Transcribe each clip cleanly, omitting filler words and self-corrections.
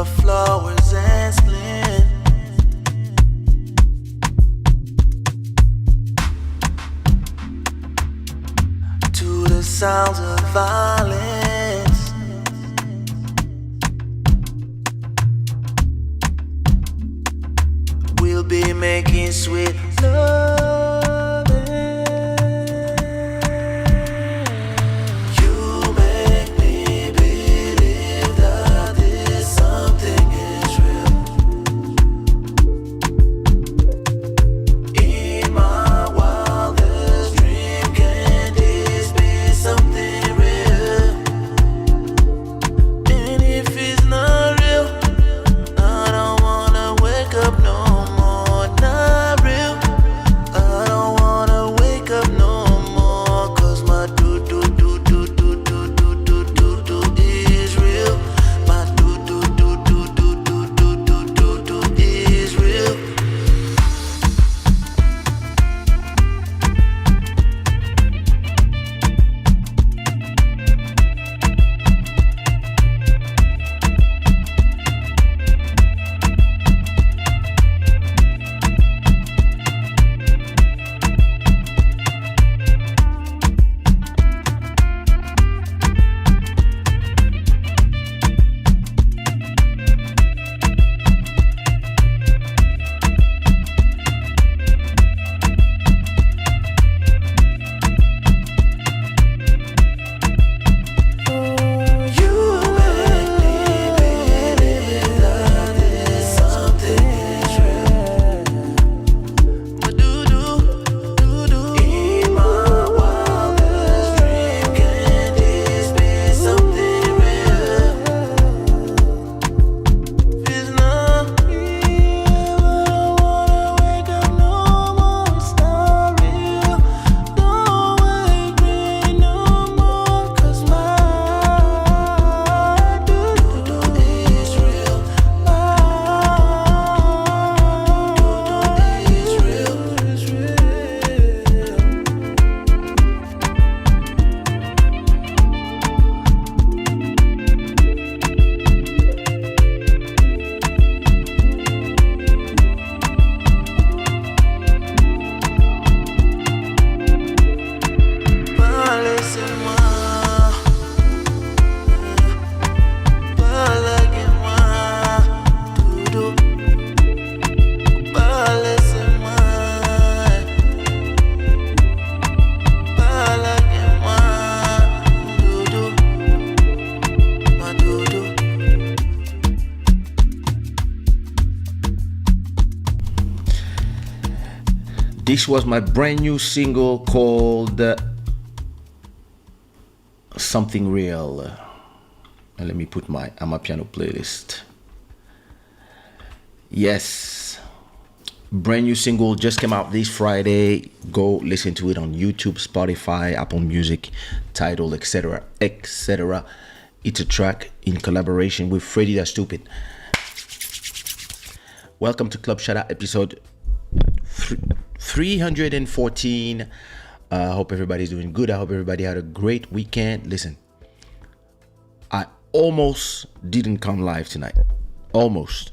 of flowers and splint. To the sounds of violence. We'll be making sweet love. You make me believe that this something is real. In my wildest dream, can this be something real? And if it's not real, I don't wanna wake up no more. Not real, I don't wanna wake up no more. 'Cause my do do do do do do do do do do is real. My do do do do do do do do do do is real. You make me believe that this something is real. My do do do. In my wildest dream, can this be something real? If it's not real, I don't wanna wake up no more. It's not real. Don't wake me no more. 'Cause my do do is real. My do is real. Is real. Laissez-moi, laissez-moi, doudou. Laissez-moi, laissez-moi, doudou, ma doudou. This was my brand new single called Something Real. And let me put my Amapiano playlist. Yes, brand new single just came out this Friday. Go listen to it on YouTube, Spotify, Apple Music, Tidal, etc., etc. It's a track in collaboration with Freddy Da Stupid. Welcome to Club Shada episode 314. I hope everybody's doing good. I hope everybody had a great weekend. Listen, I almost didn't come live tonight. Almost.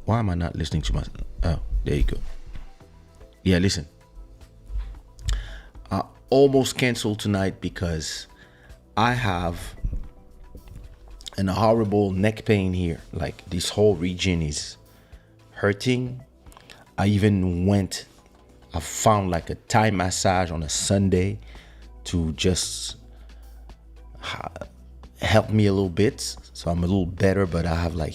Why am I not listening to myself? Oh, there you go. Yeah, listen. I almost canceled tonight because I have an horrible neck pain here. Like, this whole region is hurting. I found like a Thai massage on a Sunday to just help me a little bit. So I'm a little better, but I have like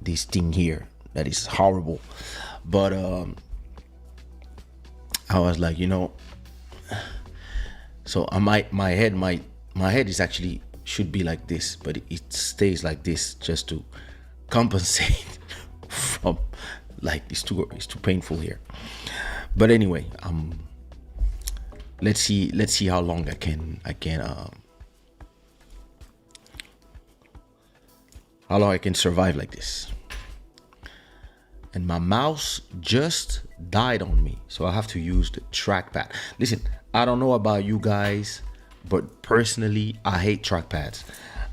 this thing here that is horrible. But I was like, so my head is actually should be like this, but it stays like this just to compensate from like it's too painful here. But anyway, let's see how long I can how long I can survive like this. And my mouse just died on me, so I have to use the trackpad. Listen, I don't know about you guys, but personally I hate trackpads.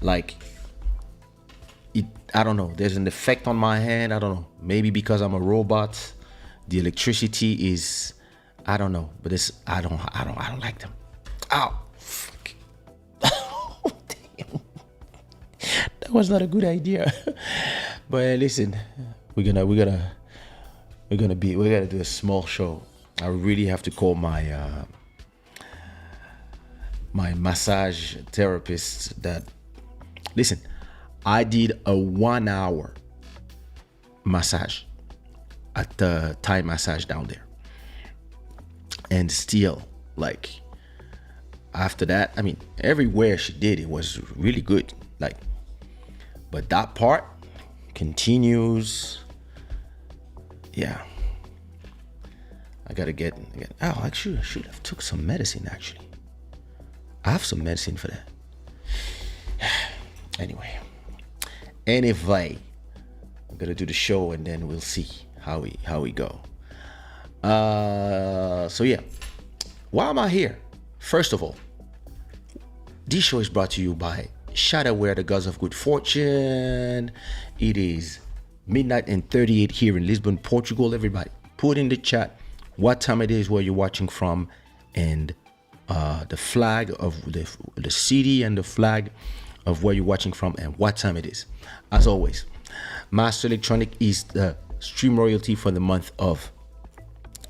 Like, I don't know. There's an effect on my hand. I don't know. Maybe because I'm a robot, the electricity is, I don't know. But it's I don't like them. Ow. Fuck. Oh, damn. That was not a good idea. But listen, we're gonna do a small show. I really have to call my my massage therapist. That listen, I did a 1 hour massage at the Thai massage down there, and still, like, after that, I mean, everywhere she did it was really good, like, but that part continues. Yeah, I gotta get. Oh, actually, I should have took some medicine. Actually, I have some medicine for that. Anyway, I'm gonna do the show and then we'll see how we go. So yeah, why am I here? First of all, this show is brought to you by Shada, where the gods of good fortune. It is midnight and 38 here in Lisbon, Portugal. Everybody, put in the chat what time it is, where you're watching from, and the flag of the city and the flag of where you're watching from and what time it is. As always, Master Electronic is the stream royalty for the month of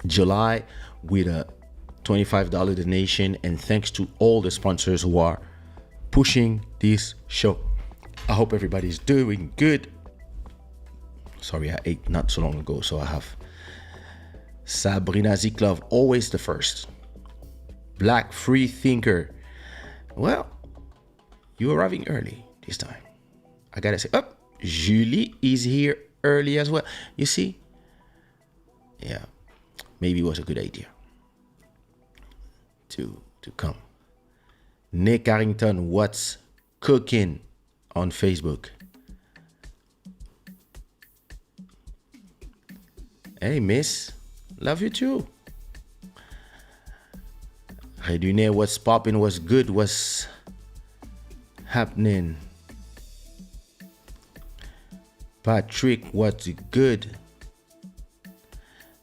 July with a $25 donation, and thanks to all the sponsors who are pushing this show. I hope everybody's doing good. Sorry, I ate not so long ago, so I have Sabrina Ziklov, always the first. Black Free Thinker. Well, you're arriving early this time. I gotta say, Julie is here early as well. You see? Yeah, maybe it was a good idea to come. Nick Harrington, what's cooking on Facebook? Hey, miss. Love you too. Redune, what's popping? What's good? What's happening? Patrick, what's good?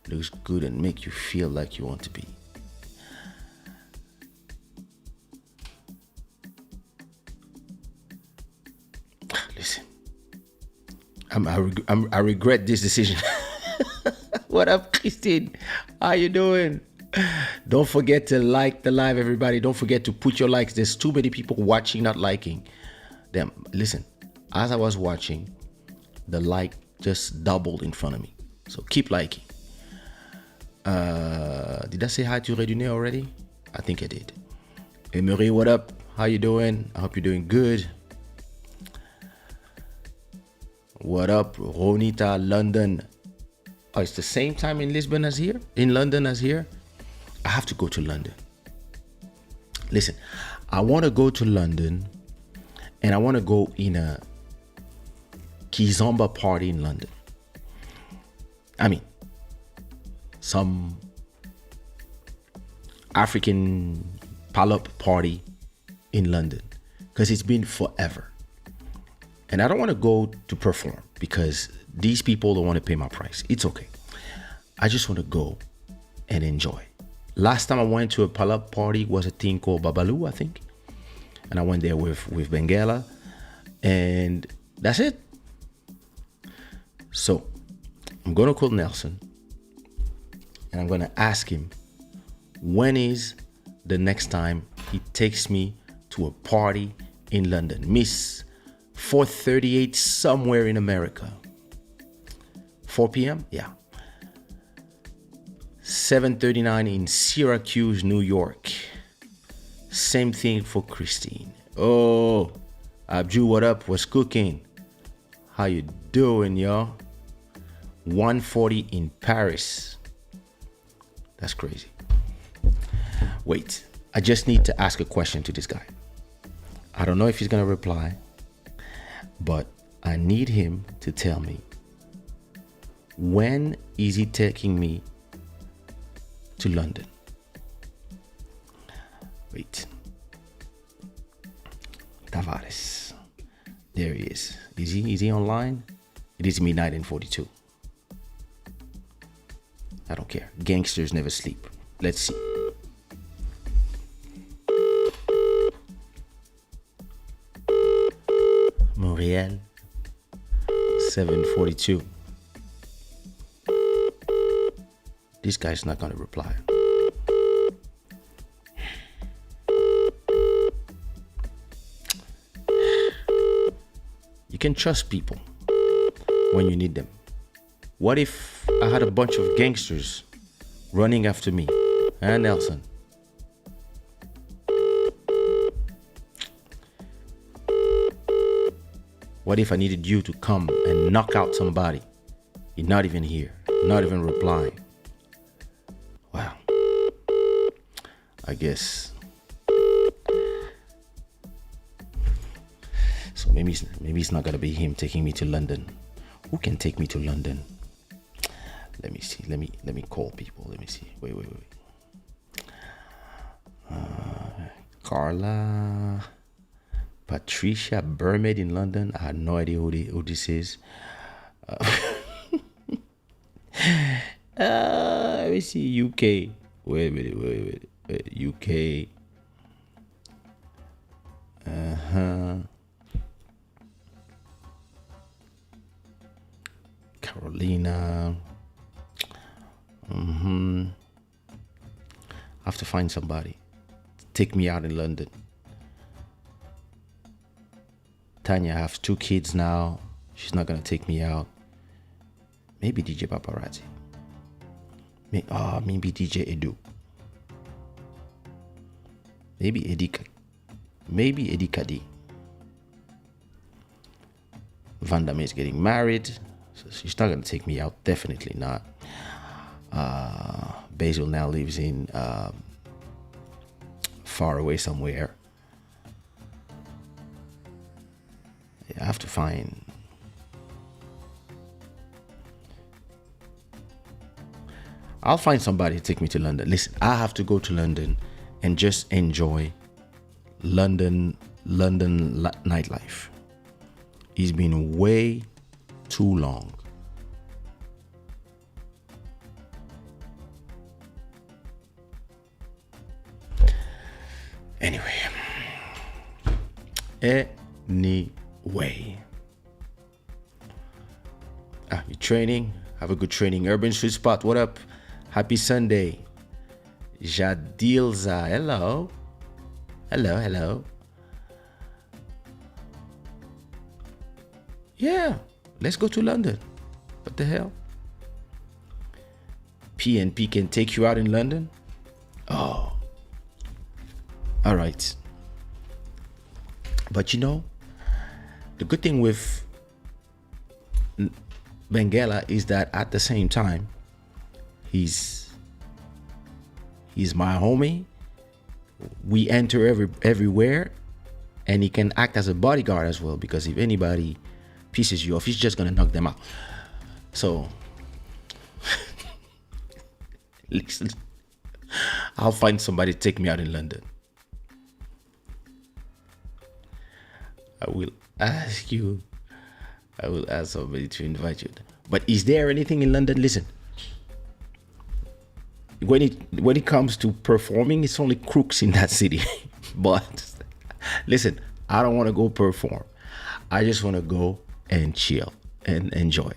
Looks good and make you feel like you want to be. Listen, I regret this decision. What up, Christine? How you doing? Don't forget to like the live, everybody. Don't forget to put your likes. There's too many people watching, not liking them. Listen, as I was watching, the like just doubled in front of me. So keep liking. Did I say hi to Redune already? I think I did. Hey, Marie, what up? How you doing? I hope you're doing good. What up, Ronita, London? Oh, it's the same time in Lisbon as here? In London as here? I have to go to London. Listen, I want to go to London, and I want to go in a Kizomba party in London. I mean, some African pull-up party in London, because it's been forever. And I don't want to go to perform because these people don't want to pay my price. It's okay. I just want to go and enjoy. Last time I went to a pull-up party was a thing called Babalu, I think. And I went there with Bengala. And that's it. So I'm going to call Nelson. And I'm going to ask him, when is the next time he takes me to a party in London? Miss 4:38 somewhere in America. 4 p.m.? Yeah. 7:39 in Syracuse, New York. Same thing for Christine. Oh, Abju, what up? What's cooking? How you doing, y'all? 1:40 in Paris. That's crazy. Wait, I just need to ask a question to this guy. I don't know if he's gonna reply, but I need him to tell me, when is he taking me to London? Wait. Tavares. There he is. Is he online? It is midnight and 42. I don't care. Gangsters never sleep. Let's see. Montreal. 7:42. This guy's not gonna reply. You can trust people when you need them. What if I had a bunch of gangsters running after me? Huh, Nelson? What if I needed you to come and knock out somebody? You're not even here, not even replying. Wow. I guess. So maybe it's not gonna be him taking me to London. Who can take me to London? Let me see. Let me call people. Let me see. Wait. Carla, Patricia Bermed in London. I had no idea who this is. Let me see. UK. Wait. UK. Carolina. I have to find somebody to take me out in London. Tanya has 2 kids now. She's not gonna take me out. Maybe DJ Paparazzi. Maybe DJ Edu. Maybe Eddie Kadi. Vanda May is getting married, so she's not gonna take me out. Definitely not. Basil now lives in far away somewhere. I have to find. I'll find somebody to take me to London. Listen, I have to go to London and just enjoy London nightlife. It's been way too long. Anyway. You're training. Have a good training. Urban Sweet Spot, what up? Happy Sunday. Jadilza, hello. Yeah, let's go to London. What the hell? PNP can take you out in London? Oh. All right. But you know, the good thing with Benguela is that at the same time, he's my homie. We enter everywhere, and he can act as a bodyguard as well, because if anybody pisses you off, he's just gonna knock them out. So listen, I'll find somebody to take me out in London. I will ask somebody to invite you. But is there anything in London? Listen, when it comes to performing, it's only crooks in that city. But listen, I don't want to go perform. I just want to go and chill and enjoy.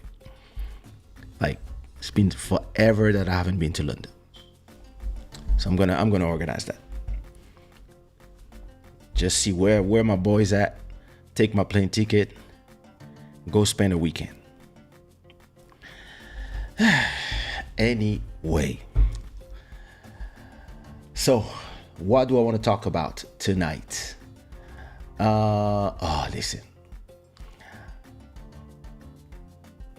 Like, it's been forever that I haven't been to London. So I'm gonna organize that. Just see where my boys at. Take my plane ticket, go spend a weekend. Anyway, so what do I want to talk about tonight? Listen.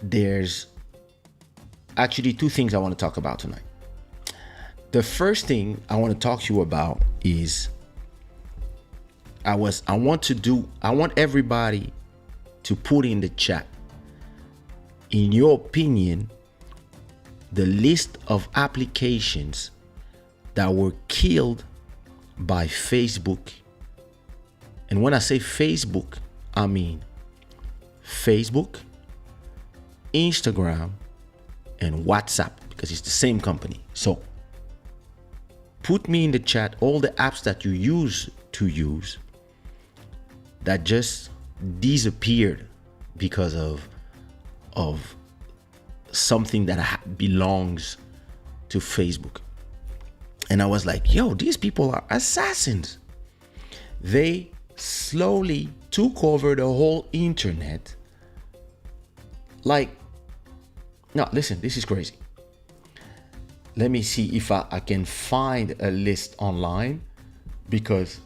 There's actually 2 things I want to talk about tonight. The first thing I want to talk to you about is I want everybody to put in the chat, in your opinion, the list of applications that were killed by Facebook. And when I say Facebook, I mean Facebook, Instagram, and WhatsApp, because it's the same company. So put me in the chat all the apps that you use that just disappeared because of something that belongs to Facebook. And I was like, yo, these people are assassins. They slowly took over the whole internet. Like, no, listen, this is crazy. Let me see if I can find a list online, because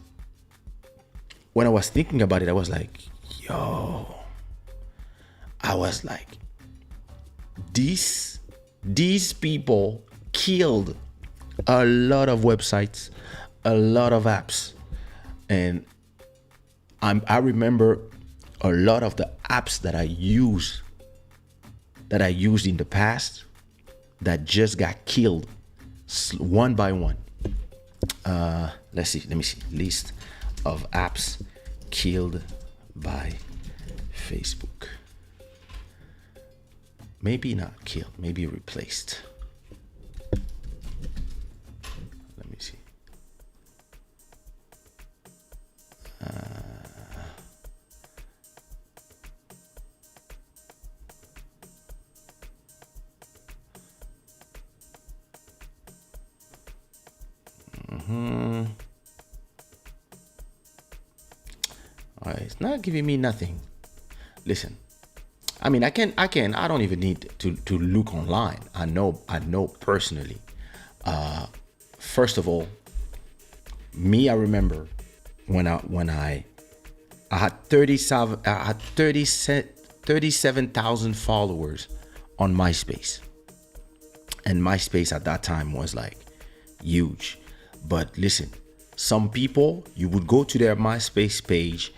when I was thinking about it, I was like, these people killed a lot of websites, a lot of apps. And I remember a lot of the apps that I used in the past that just got killed one by one. Let me see. List of apps killed by Facebook. Maybe not killed, maybe replaced. Let me see. It's not giving me nothing. Listen, I mean, I don't even need to look online. I know personally. First of all, I remember when I had 37,000 followers on MySpace. And MySpace at that time was like huge. But listen, some people, you would go to their MySpace page,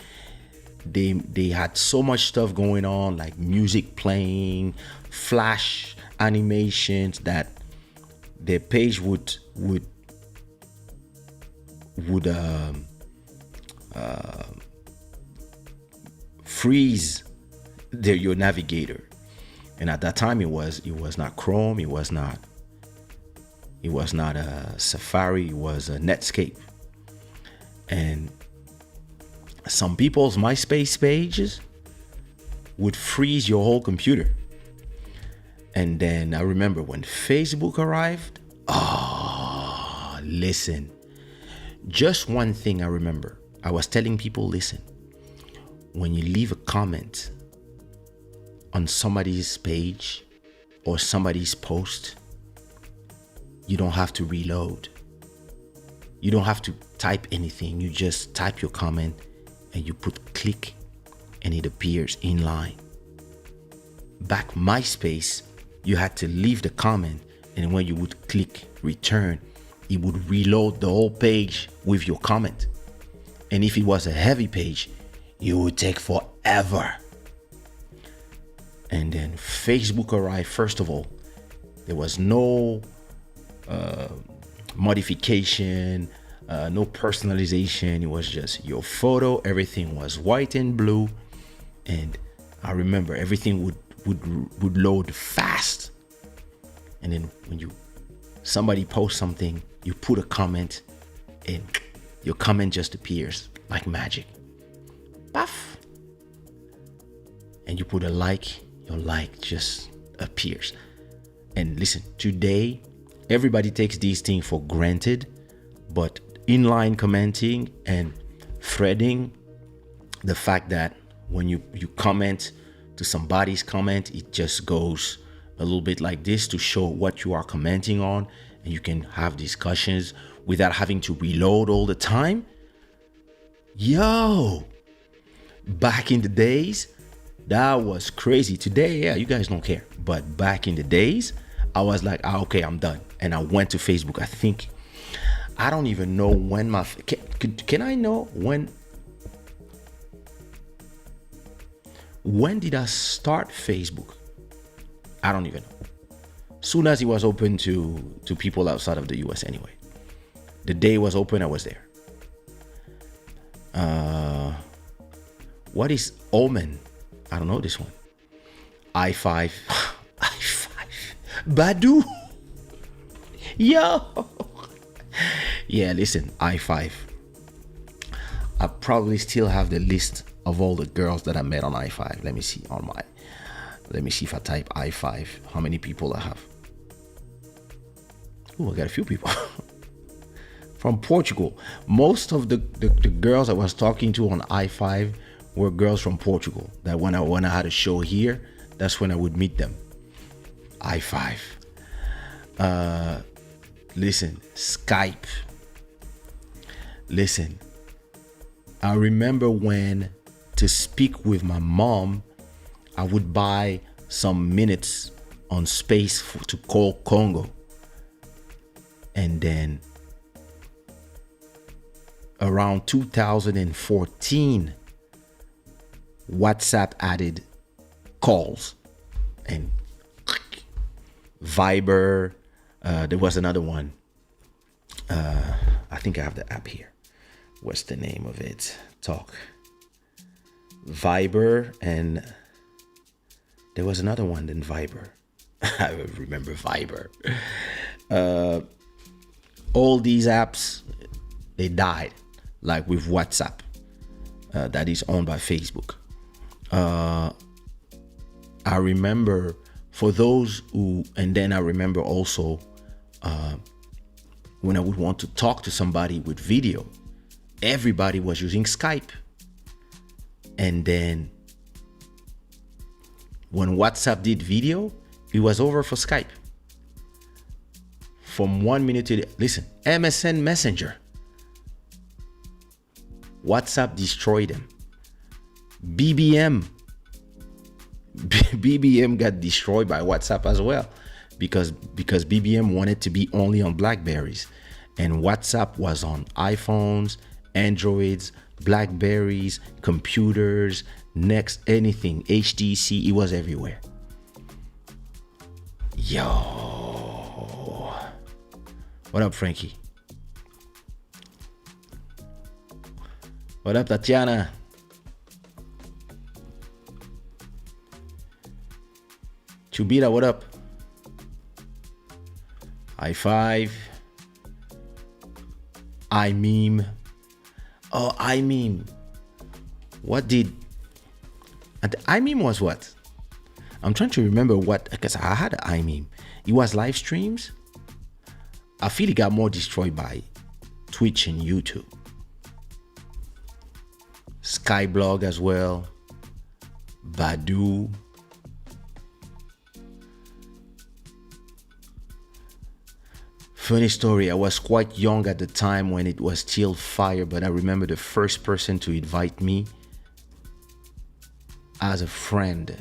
they had so much stuff going on, like music playing, flash animations, that their page would freeze your navigator. And at that time, it was not Chrome, it was not a Safari, it was a Netscape. And some people's MySpace pages would freeze your whole computer. And then I remember when Facebook arrived. Listen, just one thing I remember. I was telling people, listen, when you leave a comment on somebody's page or somebody's post, you don't have to reload. You don't have to type anything. You just type your comment and you put click and it appears in line. Back MySpace, you had to leave the comment, and when you would click return, it would reload the whole page with your comment. And if it was a heavy page, it would take forever. And then Facebook arrived. First of all, there was no modification, no personalization. It was just your photo. Everything was white and blue. And I remember everything would load fast. And then when somebody posts something, you put a comment and your comment just appears like magic. Puff. And you put a like, your like just appears. And listen, today, everybody takes these things for granted, but inline commenting and threading, the fact that when you comment to somebody's comment, it just goes a little bit like this to show what you are commenting on, and you can have discussions without having to reload all the time. Yo, back in the days, that was crazy. Today, yeah, you guys don't care, but back in the days, I was like, okay, I'm done. And I went to Facebook. I don't even know when can I know when did I start Facebook? I don't even know. Soon as it was open to people outside of the US anyway. The day it was open, I was there. What is Omen? I don't know this one. i5. i5. Badu. Yo. Yeah, listen, i5. I probably still have the list of all the girls that I met on i5. Let me see if I type i5, how many people I have. Oh, I got a few people. From Portugal. Most of the girls I was talking to on i5 were girls from Portugal. That when I had a show here, that's when I would meet them. i5. Listen, Skype. Listen, I remember when to speak with my mom, I would buy some minutes on space to call Congo. And then around 2014, WhatsApp added calls and Viber. There was another one. I think I have the app here. What's the name of it? Talk. Viber, and there was another one than Viber. I remember Viber. All these apps, they died, like with WhatsApp, that is owned by Facebook. I remember for those who, and then I remember also when I would want to talk to somebody with video, everybody was using Skype. And then when WhatsApp did video, it was over for Skype. From 1 minute to listen, MSN Messenger. WhatsApp destroyed them. BBM got destroyed by WhatsApp as well, because BBM wanted to be only on Blackberries, and WhatsApp was on iPhones, Androids, Blackberries, computers, Next, anything, HTC, it was everywhere. Yo, what up, Frankie? What up, Tatiana? Chubira, what up? High five. iMeme. Oh, iMeme. What did... And iMeme was what? I'm trying to remember what... Because I had an iMeme. It was live streams. I feel it got more destroyed by Twitch and YouTube. Skyblog as well. Badu. Funny story, I was quite young at the time when it was still fire, but I remember the first person to invite me as a friend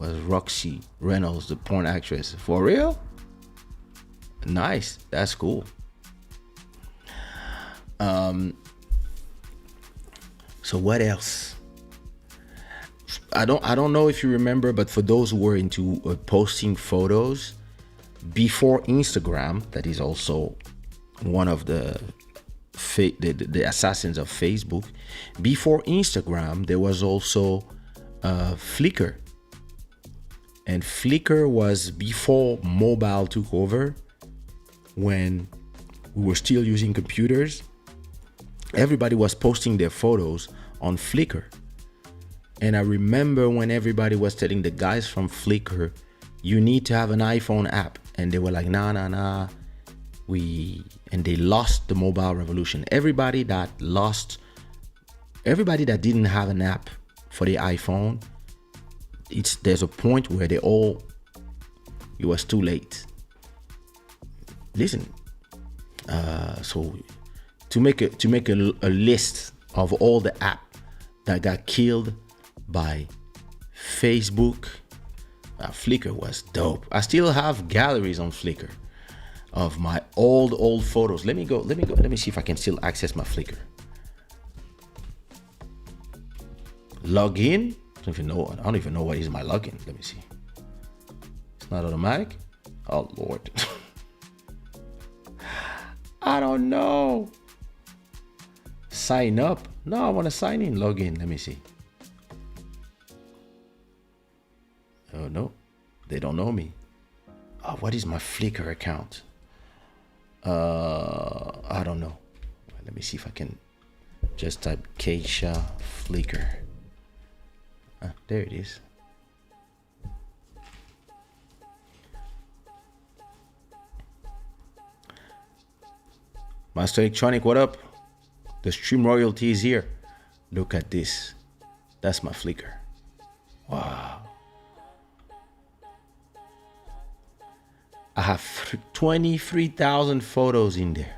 was Roxy Reynolds, the porn actress. For real? Nice, that's cool. So what else? I don't know if you remember, but for those who were into posting photos, before Instagram, that is also one of the assassins of Facebook. Before Instagram, there was also Flickr, and Flickr was before mobile took over. When we were still using computers, everybody was posting their photos on Flickr. And I remember when everybody was telling the guys from Flickr, you need to have an iPhone app. And they were like, nah. And they lost the mobile revolution. Everybody that didn't have an app for the iPhone, there's a point where it was too late. Listen, so to make a list of all the apps that got killed by Facebook, Flickr was dope. I still have galleries on Flickr of my old photos. Let me see if I can still access my Flickr. Log in. I don't even know what is my login. Let me see. It's not automatic. Oh Lord. I don't know. Sign up. No, I want to sign in. Log in. Let me see. no, they don't know me. What is my Flickr account? I don't know. Let me see if I can just type Kaysha Flickr. There it is. Master Electronic, what up? The stream royalty is here. Look at this. That's my Flickr. Wow. I have 23,000 photos in there.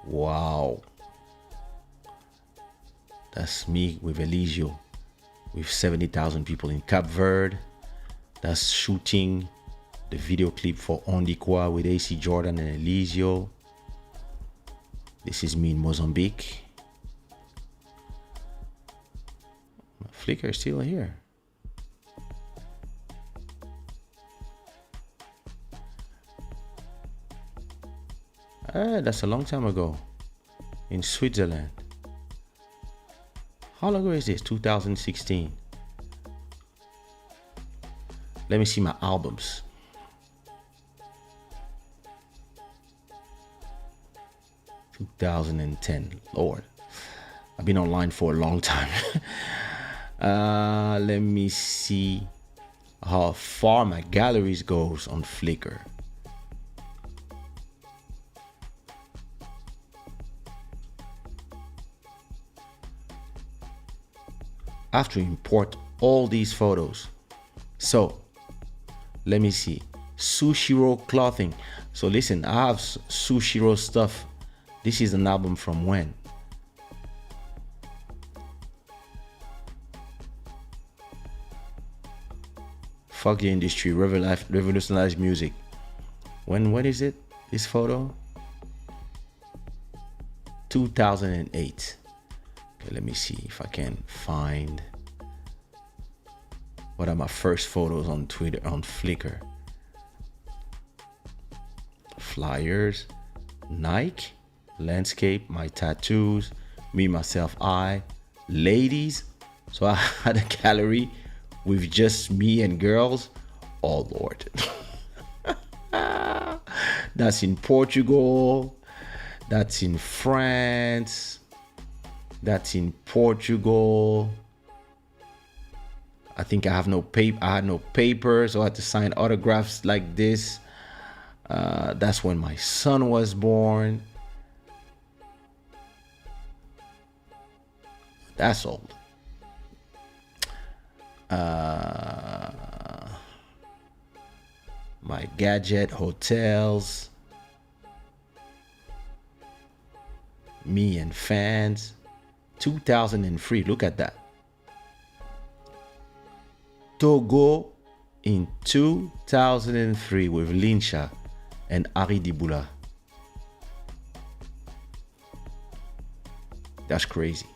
Wow. That's me with Elisio, with 70,000 people in Cape Verde. That's shooting the video clip for Ondiqua with AC Jordan and Elisio. This is me in Mozambique. My Flickr is still here. That's a long time ago in Switzerland. How long ago is this? 2016. Let me see my albums. (2010). Lord, I've been online for a long time. Let me see how far my galleries goes on Flickr. I have to import all these photos. So let me see. Sushiro clothing. So listen, I have Sushiro stuff. This is an album from when? Fuck the industry, revolutionize music. When is it? This photo? 2008. Okay, let me see if I can find what are my first photos on Twitter, on Flickr. Flyers, Nike, landscape, my tattoos, me, myself, I, ladies. So I had a gallery with just me and girls. Oh Lord. That's in Portugal. That's in France. That's in Portugal. I think I have no paper. I had no paper, so I had to sign autographs like this. That's when my son was born. That's old. My gadget, hotels, me and fans. 2003, look at that. Togo in 2003 with Linsha and Ari Dibula. That's crazy.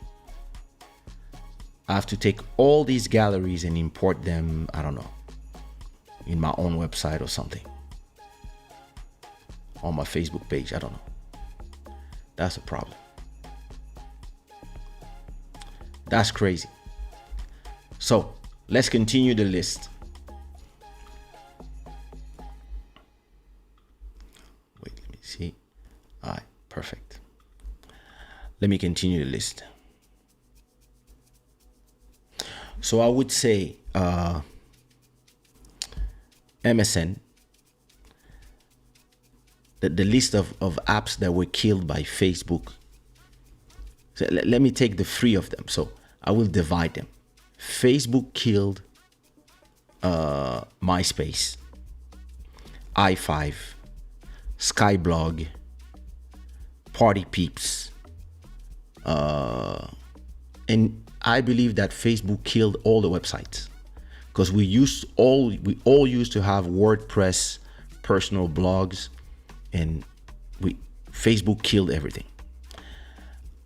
I have to take all these galleries and import them, I don't know, in my own website or something. On my Facebook page, I don't know. That's a problem. That's crazy. So let's continue the list. Wait, let me see. All right, perfect. Let me continue the list. So I would say MSN, the list of apps that were killed by Facebook. So let me take the three of them. So I will divide them. Facebook killed MySpace, i5, Skyblog, Party Peeps, and I believe that Facebook killed all the websites because we all used to have WordPress personal blogs, and Facebook killed everything.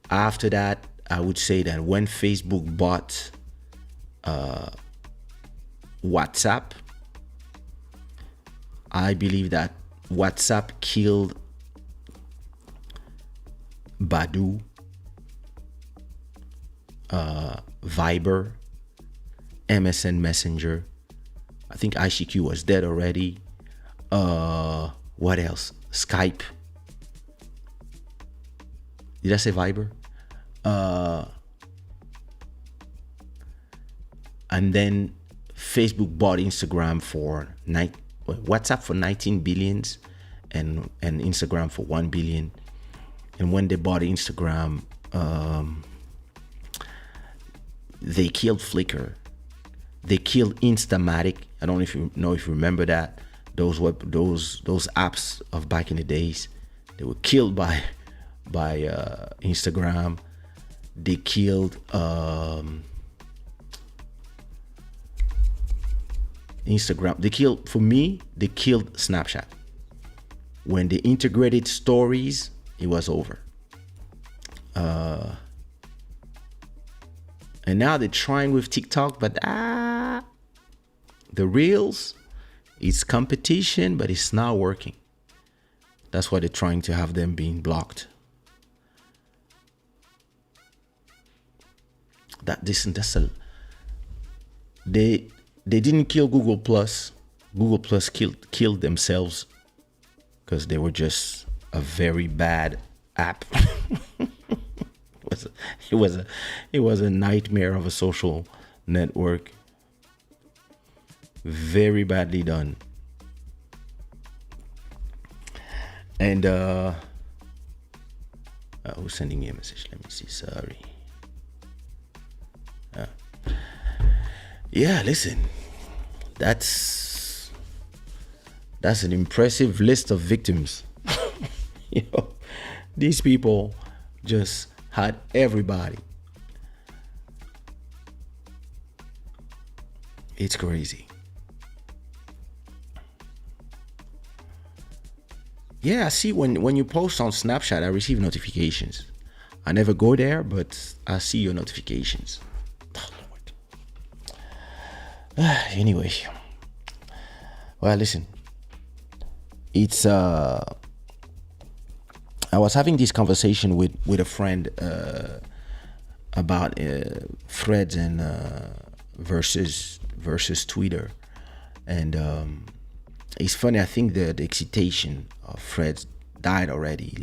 After that, I would say that when Facebook bought WhatsApp, I believe that WhatsApp killed Badoo, Viber, MSN Messenger. I think ICQ was dead already. What else? Skype. Did I say Viber? And then Facebook bought Instagram for WhatsApp for 19 billions and Instagram for 1 billion. And when they bought Instagram, they killed Flickr. They killed Instamatic. I don't know if you remember that. Those apps of back in the days, they were killed by Instagram. They killed Instagram. They killed Snapchat. When they integrated stories, it was over. And now they're trying with TikTok, but the Reels, it's competition, but it's not working. That's why they're trying to have them being blocked. They didn't kill Google Plus. Google Plus killed themselves because they were just a very bad app. It was a nightmare of a social network. Very badly done. And who's sending me a message? Let me see. Sorry. Yeah, listen. That's an impressive list of victims. These people just had everybody. It's crazy. Yeah, I see when you post on Snapchat, I receive notifications. I never go there, but I see your notifications. Oh, Lord. Anyway. Well, listen. It's I was having this conversation with a friend about threads and versus Twitter, and it's funny. I think the excitation of threads died already.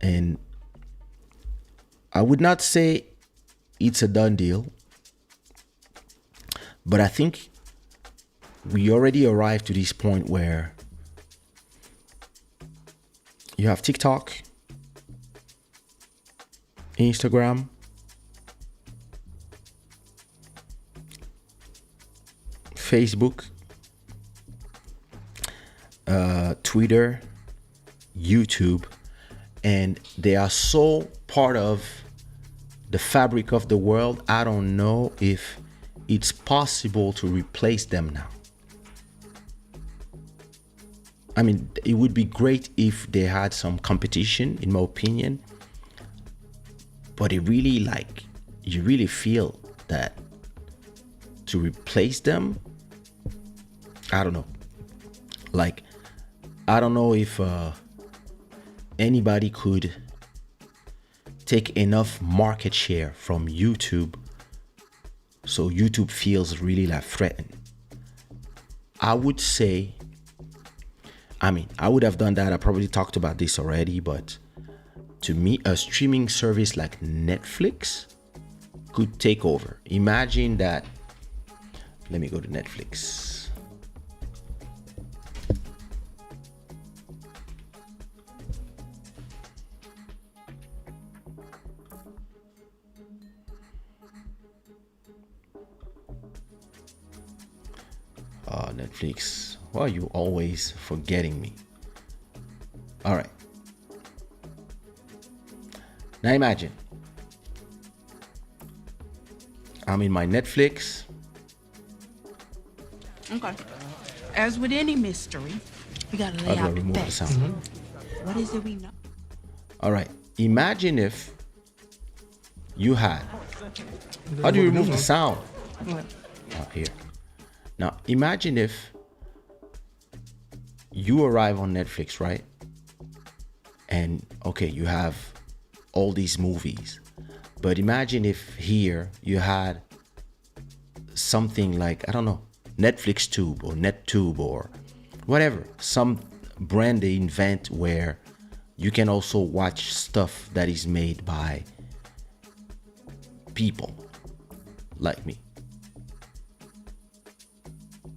And I would not say it's a done deal, but I think we already arrived to this point where you have TikTok, Instagram, Facebook, Twitter, YouTube, and they are so part of the fabric of the world. I don't know if it's possible to replace them now. I mean, it would be great if they had some competition, in my opinion. But you really feel that to replace them, I don't know. I don't know if anybody could take enough market share from YouTube so YouTube feels really threatened. I would say, I would have done that. I probably talked about this already, but to me, a streaming service like Netflix could take over. Imagine that. Let me go to Netflix. Netflix. Why are you always forgetting me? All right. Now imagine I'm in my Netflix. Okay. As with any mystery, we gotta lay out the remove the facts. sound? What is it we know? All right. Imagine if you had. How do you remove the sound? What? Here. Now imagine if you arrive on Netflix, right? And okay, you have all these movies, But imagine if here you had something like, I don't know, Netflix Tube or NetTube or whatever, some brand they invent where you can also watch stuff that is made by people like me.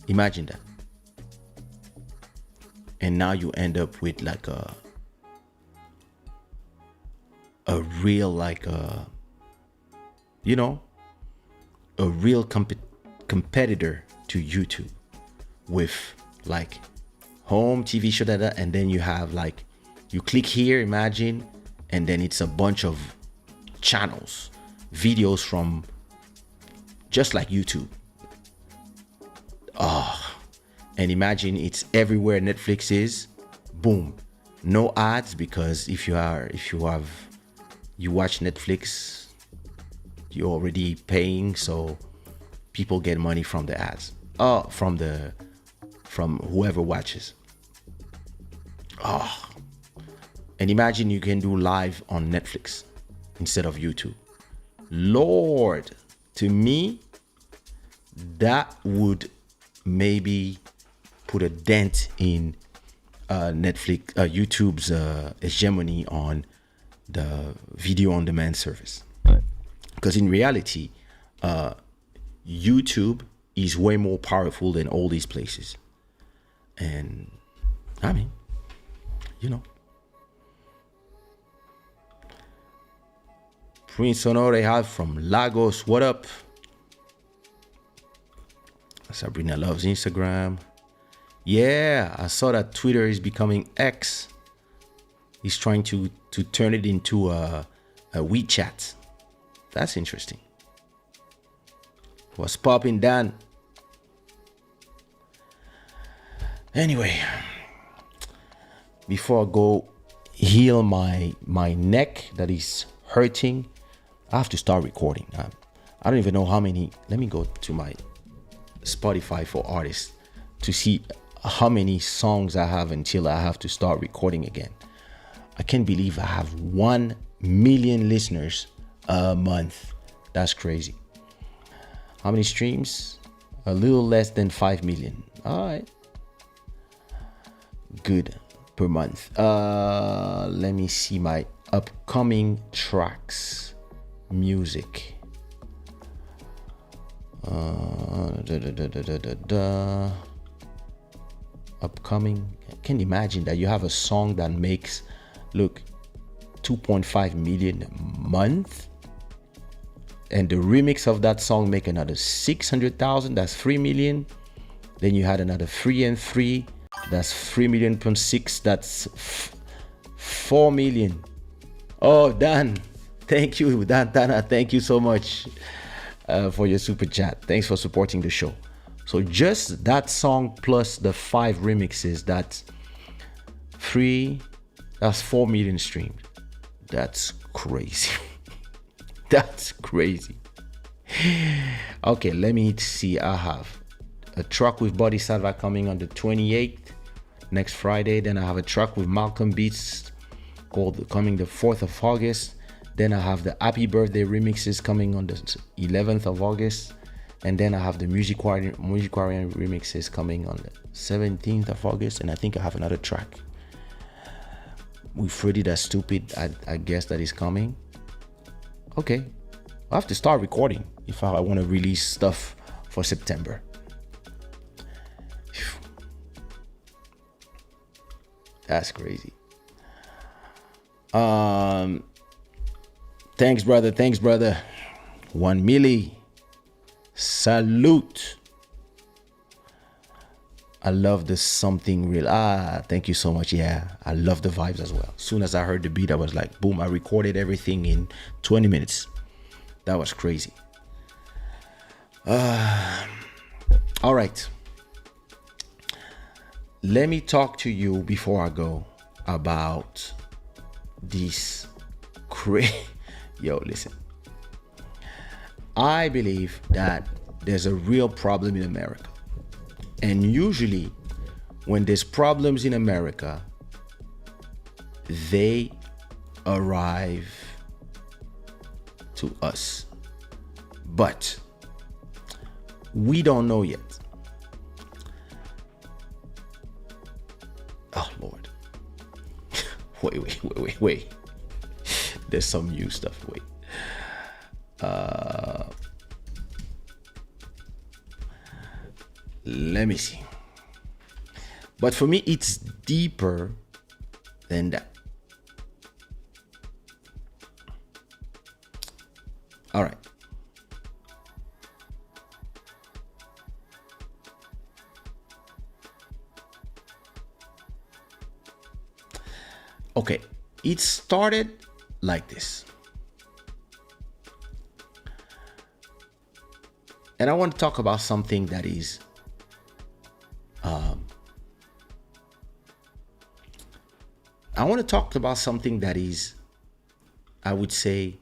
Imagine that. And now you end up with like a real, like a, you know, a real competitor to YouTube with like home TV show, that, and then you have like, you click here, imagine, and then it's a bunch of channels, videos from just like YouTube. And imagine it's everywhere Netflix is. Boom, no ads, because if you watch Netflix, you're already paying, so people get money from the ads. From whoever watches. And imagine you can do live on Netflix instead of YouTube. Lord, to me, that would maybe put a dent in YouTube's hegemony on the video on demand service. Because in reality, YouTube is way more powerful than all these places. And I mean, you know, Prince Honore have from Lagos, what up? Sabrina loves Instagram. Yeah, I saw that Twitter is becoming X. He's trying to turn it into a WeChat. That's interesting. What's popping, Dan? Anyway, before I go heal my neck that is hurting, I have to start recording. I don't even know how many. Let me go to my Spotify for artists to see how many songs I have until I have to start recording again. I can't believe I have 1 million listeners a month. That's crazy. How many streams? A little less than 5 million. All right. Good per month. Let me see my upcoming tracks. Music. Upcoming. I can't imagine that you have a song that makes, look, 2.5 million a month, and the remix of that song make another 600,000. That's 3 million. Then you had another 3 and 3. That's 3.6 million. That's 4 million. Oh, Dan, thank you, Dana. Thank you so much for your super chat. Thanks for supporting the show. So just that song plus the 5 remixes, that's 4 million streams. That's crazy. That's crazy. Okay, let me see. I have a track with Body Salva coming on the 28th, next Friday. Then I have a track with Malcolm Beats coming the 4th of August. Then I have the Happy Birthday remixes coming on the 11th of August. And then I have the Music Warrior remixes coming on the 17th of August. And I think I have another track with Freddy That's Stupid, I guess, that is coming. Okay, I have to start recording if I want to release stuff for September. That's crazy. Thanks, brother. 1 milli. Salute. I love this something real. Thank you so much. Yeah, I love the vibes as well. As soon as I heard the beat, I was like, boom, I recorded everything in 20 minutes. That was crazy. All right. Let me talk to you before I go about this Yo, listen. I believe that there's a real problem in America. And usually when there's problems in America, they arrive to us. But we don't know yet. Oh, Lord. Wait. There's some new stuff. Wait. Let me see. But for me, it's deeper than that. All right. Okay, it started like this. And I want to talk about something that is I want to talk about something that is, I would say,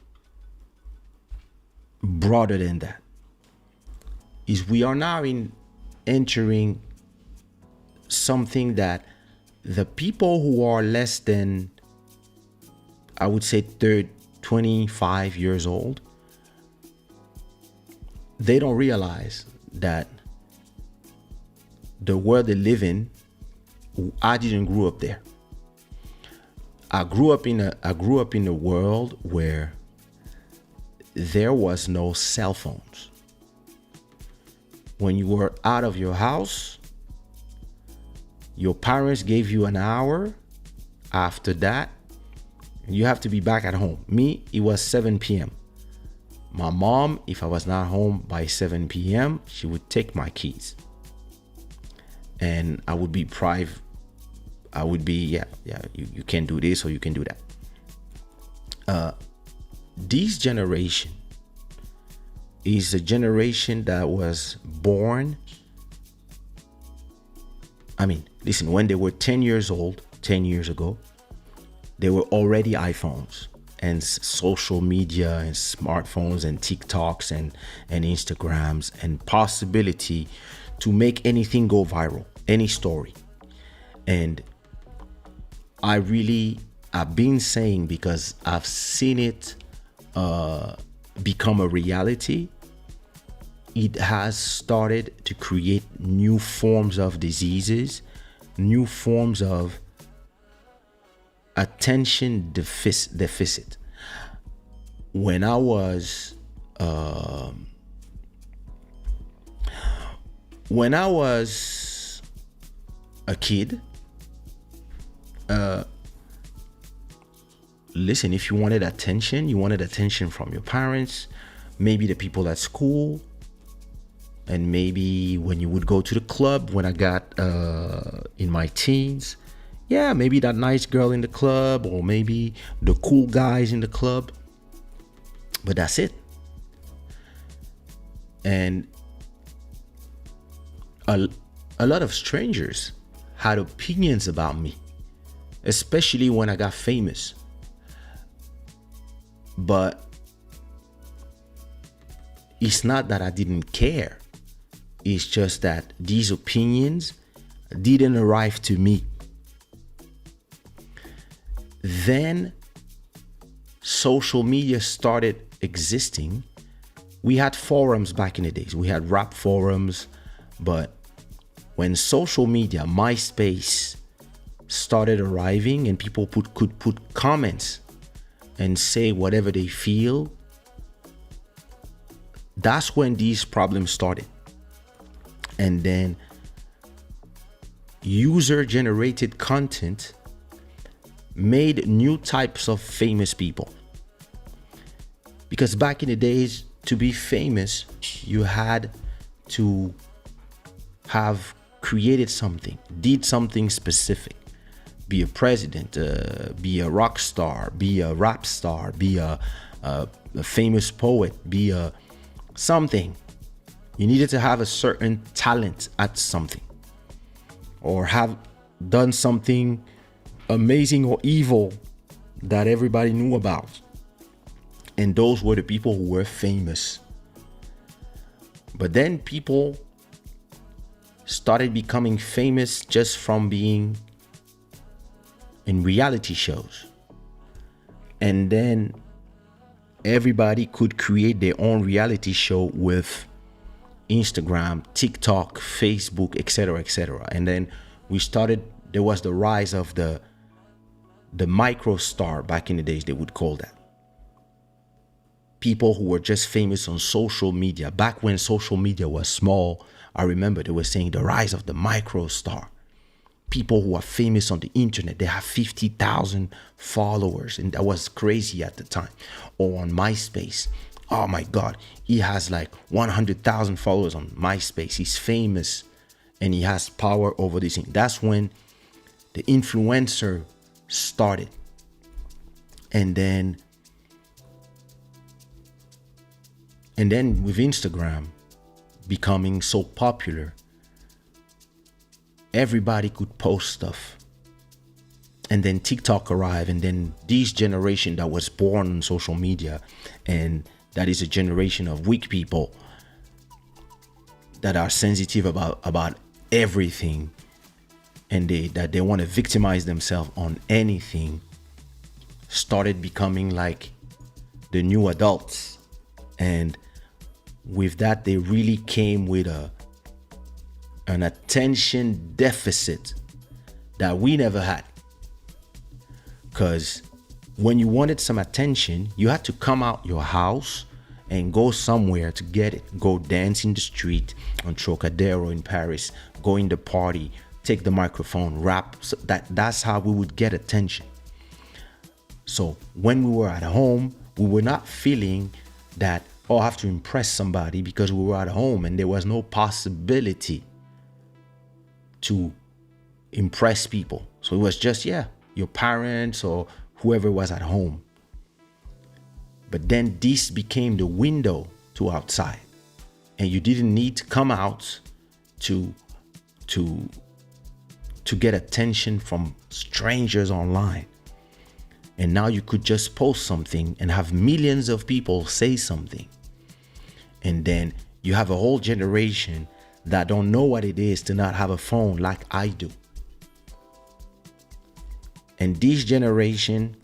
broader than that. Is we are now entering something that the people who are less than, I would say, 25 years old, they don't realize that the world they live in, I didn't grow up there. I grew up in a world where there was no cell phones. When you were out of your house, your parents gave you an hour. After that, you have to be back at home. Me, it was 7 p.m. My mom, if I was not home by 7 p.m., she would take my keys. And I would be private. I would be, you can do this or you can do that. This generation is a generation that was born. I mean, listen, when they were 10 years old, 10 years ago, there were already iPhones and social media and smartphones and TikToks and Instagrams and possibility to make anything go viral, any story. And I've been saying, because I've seen it become a reality, it has started to create new forms of diseases, new forms of attention deficit. When I was a kid, listen, if you wanted attention from your parents, maybe the people at school, and maybe when you would go to the club. When I got in my teens, maybe that nice girl in the club, or maybe the cool guys in the club, but that's it. And a lot of strangers had opinions about me, especially when I got famous. But it's not that I didn't care. It's just that these opinions didn't arrive to me. Then social media started existing. We had forums back in the days. We had rap forums, but when social media, MySpace, started arriving and people could put comments and say whatever they feel, that's when these problems started. And then user-generated content made new types of famous people. Because back in the days, to be famous, you had to have created something, did something specific. Be a president, be a rock star, be a rap star, be a famous poet, be a something. You needed to have a certain talent at something, or have done something amazing or evil that everybody knew about. And those were the people who were famous. But then people started becoming famous just from being in reality shows. And then everybody could create their own reality show with Instagram, TikTok, Facebook, etc., etc. And then there was the rise of the micro star. Back in the days, they would call that. People who were just famous on social media. Back when social media was small, I remember they were saying the rise of the micro star. People who are famous on the internet, they have 50,000 followers, and that was crazy at the time. Or on MySpace, oh my God, he has like 100,000 followers on MySpace. He's famous and he has power over this thing. That's when the influencer started. And then with Instagram becoming so popular, everybody could post stuff. And then TikTok arrived, and then this generation that was born on social media, and that is a generation of weak people that are sensitive about everything, and they want to victimize themselves on anything, started becoming like the new adults. And with that, they really came with an attention deficit that we never had. Because when you wanted some attention, you had to come out your house and go somewhere to get it. Go dance in the street on Trocadero in Paris, go in the party, take the microphone, rap. So that's how we would get attention. So when we were at home, we were not feeling that, oh, I have to impress somebody, because we were at home and there was no possibility to impress people. So it was just, your parents or whoever was at home. But then this became the window to outside, and you didn't need to come out to get attention from strangers online. And now you could just post something and have millions of people say something. And then you have a whole generation that don't know what it is to not have a phone like I do. And this generation,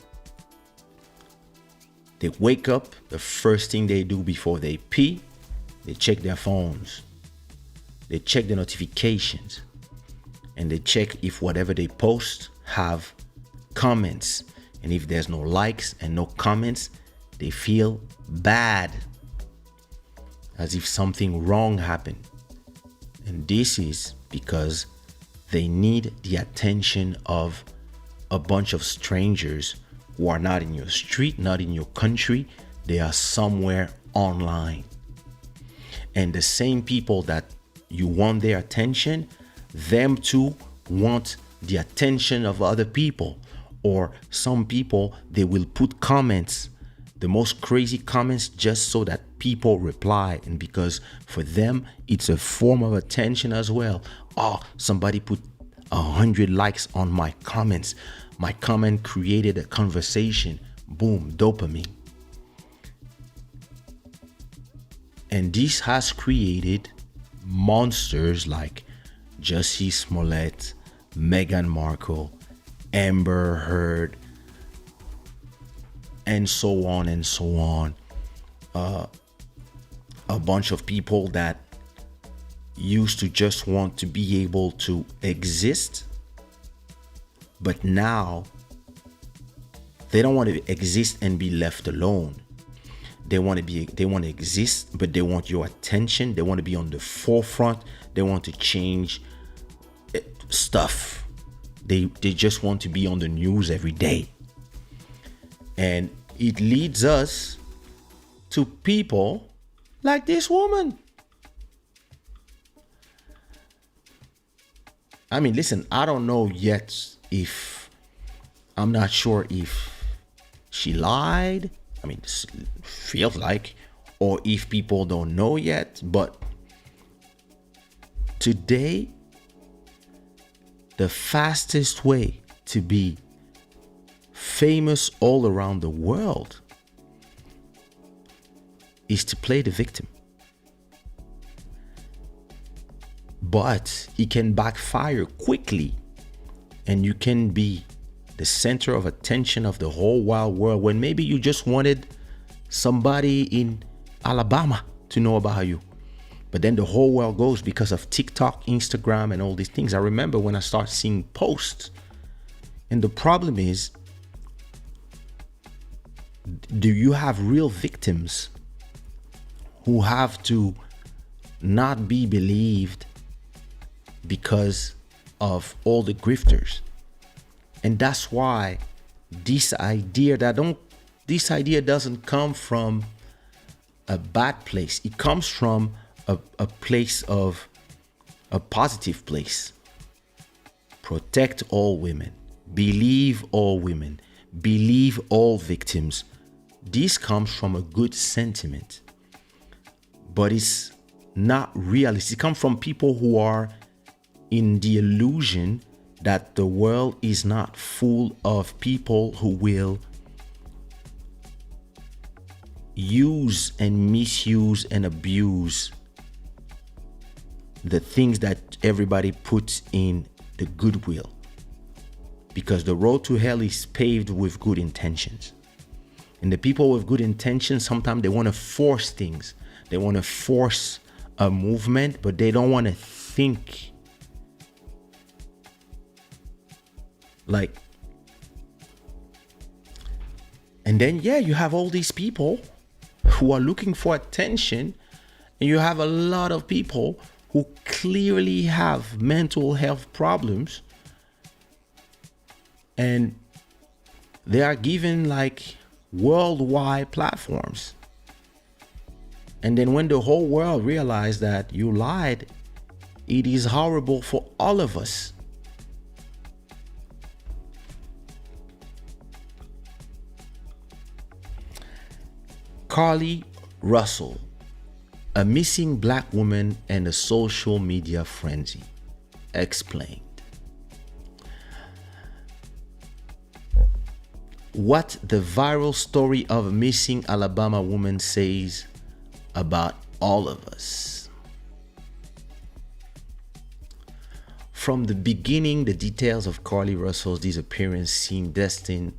they wake up, the first thing they do before they pee, they check their phones. They check the notifications. And they check if whatever they post have comments. And if there's no likes and no comments, they feel bad, as if something wrong happened. And this is because they need the attention of a bunch of strangers who are not in your street, not in your country. They are somewhere online. And the same people that you want their attention, them too want the attention of other people. Or some people, they will put comments, the most crazy comments, just so that people reply. And because for them, it's a form of attention as well. Oh, somebody put 100 likes on my comments. My comment created a conversation. Boom, dopamine. And this has created monsters like Jussie Smollett, Meghan Markle, Amber Heard, and so on and so on. A bunch of people that used to just want to be able to exist, but now they don't want to exist and be left alone. They want to exist, but they want your attention. They want to be on the forefront. They want to change stuff. They just want to be on the news every day. And it leads us to people like this woman. I mean, listen, I don't know yet I'm not sure if she lied. I mean, it feels like, or if people don't know yet. But today, the fastest way to be famous all around the world is to play the victim. But it can backfire quickly, and you can be the center of attention of the whole wild world when maybe you just wanted somebody in Alabama to know about you. But then the whole world goes because of TikTok, Instagram, and all these things. I remember when I started seeing posts. And the problem is, do you have real victims who have to not be believed because of all the grifters? And that's why this idea doesn't come from a bad place. It comes from a place of a positive place. Protect all women. Believe all women. Believe all victims. This comes from a good sentiment. But it's not realistic. It comes from people who are in the illusion that the world is not full of people who will use and misuse and abuse the things that everybody puts in the goodwill. Because the road to hell is paved with good intentions. And the people with good intentions, sometimes they want to force things. They want to force a movement, but they don't want to think. Like, and then, you have all these people who are looking for attention, and you have a lot of people who clearly have mental health problems, and they are given like worldwide platforms. And then when the whole world realizes that you lied, it is horrible for all of us. Carly Russell, a missing black woman and a social media frenzy. Explained. What the viral story of a missing Alabama woman says about all of us. From the beginning, the details of Carly Russell's disappearance seemed destined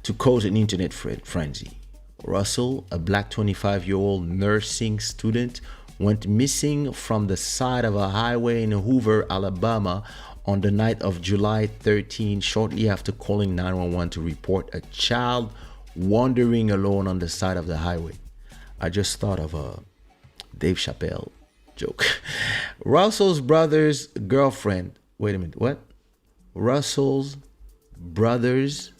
to cause an internet frenzy. Russell, a black 25-year-old nursing student, went missing from the side of a highway in Hoover, Alabama on the night of July 13, shortly after calling 911 to report a child wandering alone on the side of the highway. I just thought of a Dave Chappelle joke. Russell's brother's girlfriend, Russell's brother's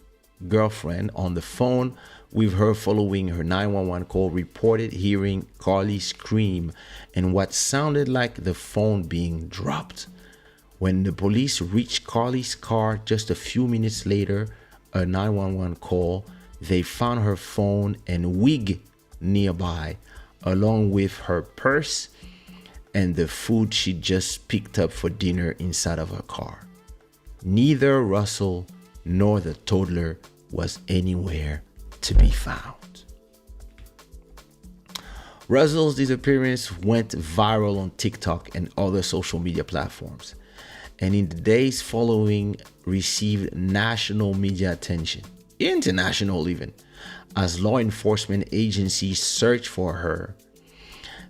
girlfriend on the phone with her following her 911 call reported hearing Carly scream and what sounded like the phone being dropped. When the police reached Carly's car just a few minutes later, a 911 call, they found her phone and wig nearby, along with her purse and the food she just picked up for dinner inside of her car. Neither Russell nor the toddler was anywhere to be found. Russell's disappearance went viral on TikTok and other social media platforms, and in the days following received national media attention, international even, as law enforcement agencies searched for her.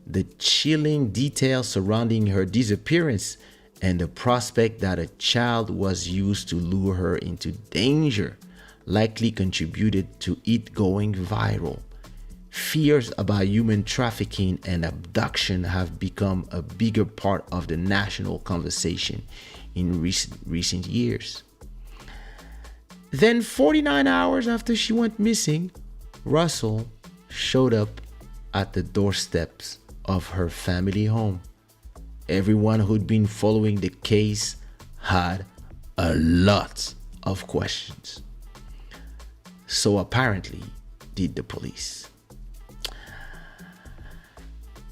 The chilling details surrounding her disappearance and the prospect that a child was used to lure her into danger likely contributed to it going viral. Fears about human trafficking and abduction have become a bigger part of the national conversation in recent years. Then 49 hours after she went missing, Russell showed up at the doorsteps of her family home. Everyone who'd been following the case had a lot of questions. So apparently did the police.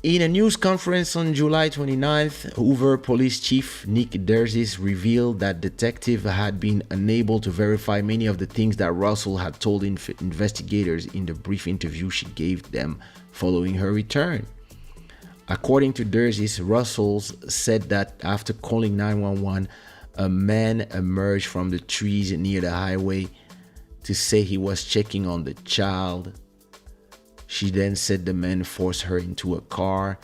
In a news conference on July 29th, Hoover Police Chief Nick Derzis revealed that detectives had been unable to verify many of the things that Russell had told investigators in the brief interview she gave them following her return. According to Derzis, Russell said that after calling 911, A man emerged from the trees near the highway to say he was checking on the child. She then said the man forced her into a car,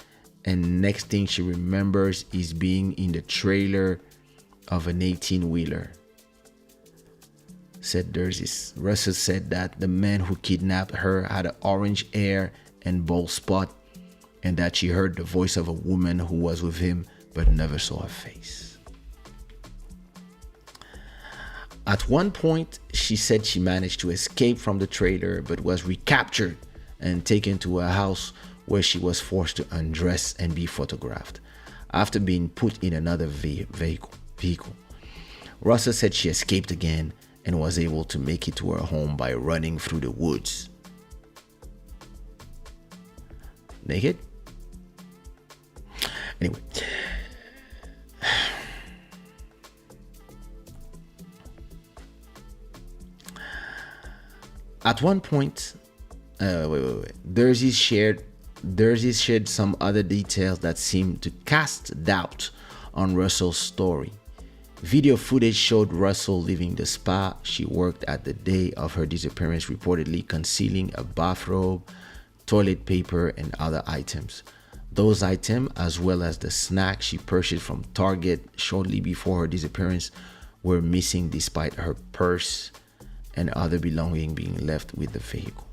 and next thing she remembers is being in the trailer of an 18-wheeler. Russell said that the man who kidnapped her had an orange hair and bald spot, and that she heard the voice of a woman who was with him but never saw her face. At one point, she said she managed to escape from the trailer but was recaptured and taken to a house where she was forced to undress and be photographed after being put in another vehicle. Russell said she escaped again and was able to make it to her home by running through the woods. Naked? Anyway. At one point, Dersey shared some other details that seemed to cast doubt on Russell's story. Video footage showed Russell leaving the spa she worked at the day of her disappearance, reportedly concealing a bathrobe, toilet paper, and other items. Those items, as well as the snack she purchased from Target shortly before her disappearance, were missing despite her purse and other belongings being left with the vehicle.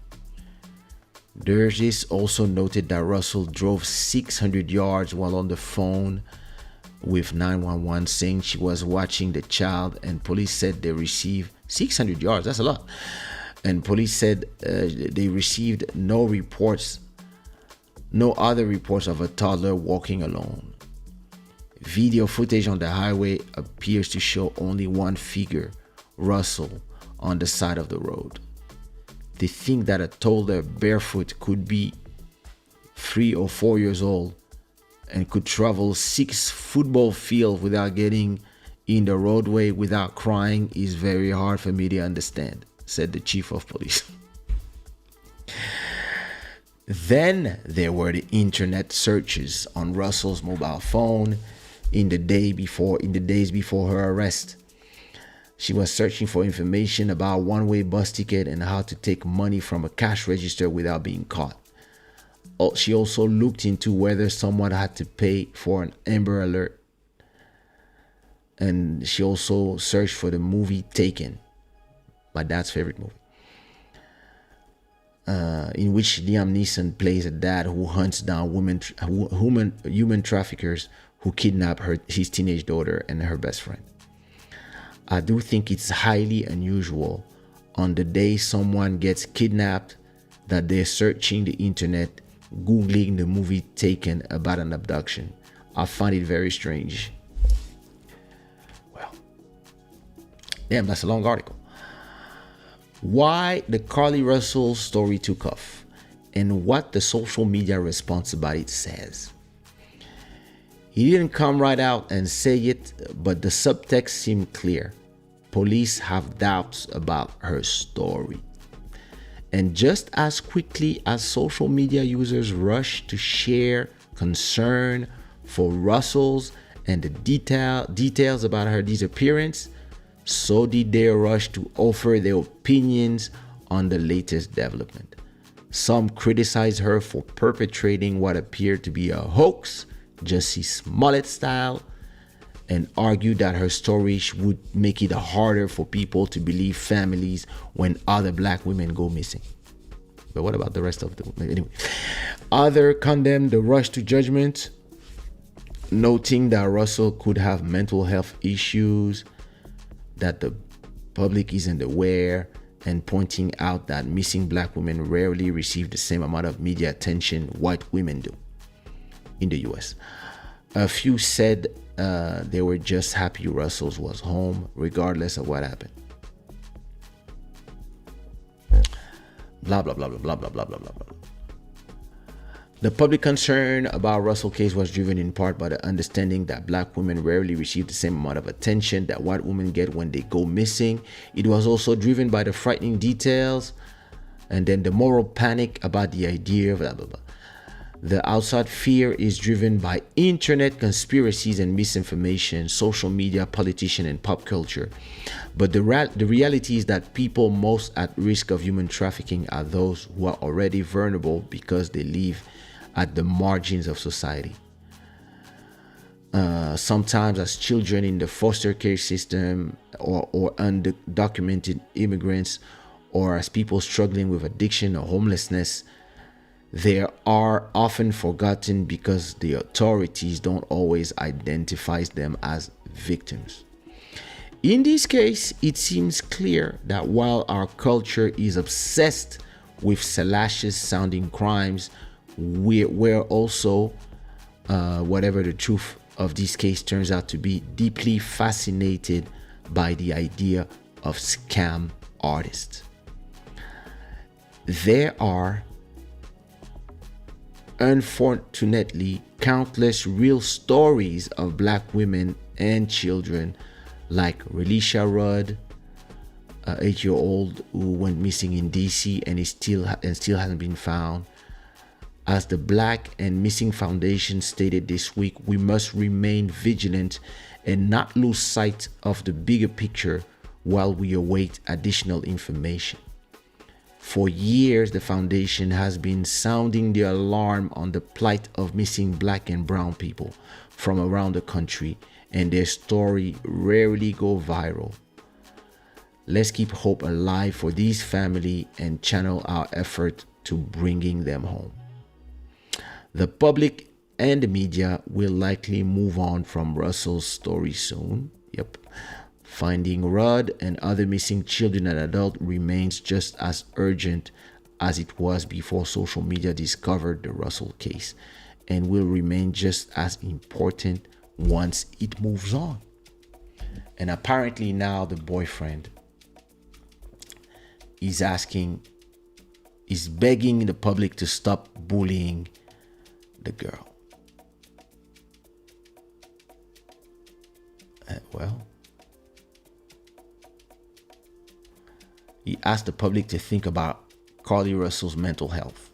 Dergis also noted that Russell drove 600 yards while on the phone with 911 saying she was watching the child, and police said they received 600 yards, that's a lot. And police said they received no other reports of a toddler walking alone. Video footage on the highway appears to show only one figure, Russell, on the side of the road. They think that a toddler barefoot could be 3 or 4 years old and could travel 6 football fields without getting in the roadway without crying is very hard for me to understand, said the chief of police. Then there were the internet searches on Russell's mobile phone in the days before her arrest. She was searching for information about one-way bus ticket and how to take money from a cash register without being caught. She also looked into whether someone had to pay for an Amber Alert. And she also searched for the movie Taken, my dad's favorite movie, in which Liam Neeson plays a dad who hunts down human traffickers who kidnap his teenage daughter and her best friend. I do think it's highly unusual on the day someone gets kidnapped that they're searching the internet, Googling the movie Taken about an abduction. I find it very strange. Well, damn, that's a long article. Why the Carly Russell story took off and what the social media response about it says. He didn't come right out and say it, but the subtext seemed clear. Police have doubts about her story. And just as quickly as social media users rushed to share concern for Russell's and the details about her disappearance, so did they rush to offer their opinions on the latest development. Some criticized her for perpetrating what appeared to be a hoax, Jussie Smollett style, and argued that her story would make it harder for people to believe families when other black women go missing. But what about the rest of the women? Anyway, others condemned the rush to judgment, noting that Russell could have mental health issues that the public isn't aware, and pointing out that missing black women rarely receive the same amount of media attention white women do in the US. A few said they were just happy Russell was home, regardless of what happened. Blah, blah, blah, blah, blah, blah, blah, blah, blah, blah. The public concern about Russell's case was driven in part by the understanding that black women rarely receive the same amount of attention that white women get when they go missing. It was also driven by the frightening details and then the moral panic about the idea of blah, blah, blah. The outside fear is driven by internet conspiracies and misinformation, social media, politician, and pop culture. But the reality is that people most at risk of human trafficking are those who are already vulnerable because they live at the margins of society. Sometimes as children in the foster care system, or undocumented immigrants, or as people struggling with addiction or homelessness. They are often forgotten because the authorities don't always identify them as victims. In this case, it seems clear that while our culture is obsessed with salacious sounding crimes, we're also, whatever the truth of this case turns out to be, deeply fascinated by the idea of scam artists. There are unfortunately countless real stories of black women and children like Relisha Rudd, an 8-year-old who went missing in DC and still hasn't been found. As the Black and Missing Foundation stated this week, we must remain vigilant and not lose sight of the bigger picture while we await additional information. For years, the foundation has been sounding the alarm on the plight of missing black and brown people from around the country, and their story rarely go viral. Let's keep hope alive for these families and channel our effort to bringing them home. The public and the media will likely move on from Russell's story soon. Finding Rudd and other missing children and adults remains just as urgent as it was before social media discovered the Russell case, and will remain just as important once it moves on. And apparently now the boyfriend is begging the public to stop bullying the girl. He asked the public to think about Carlee Russell's mental health.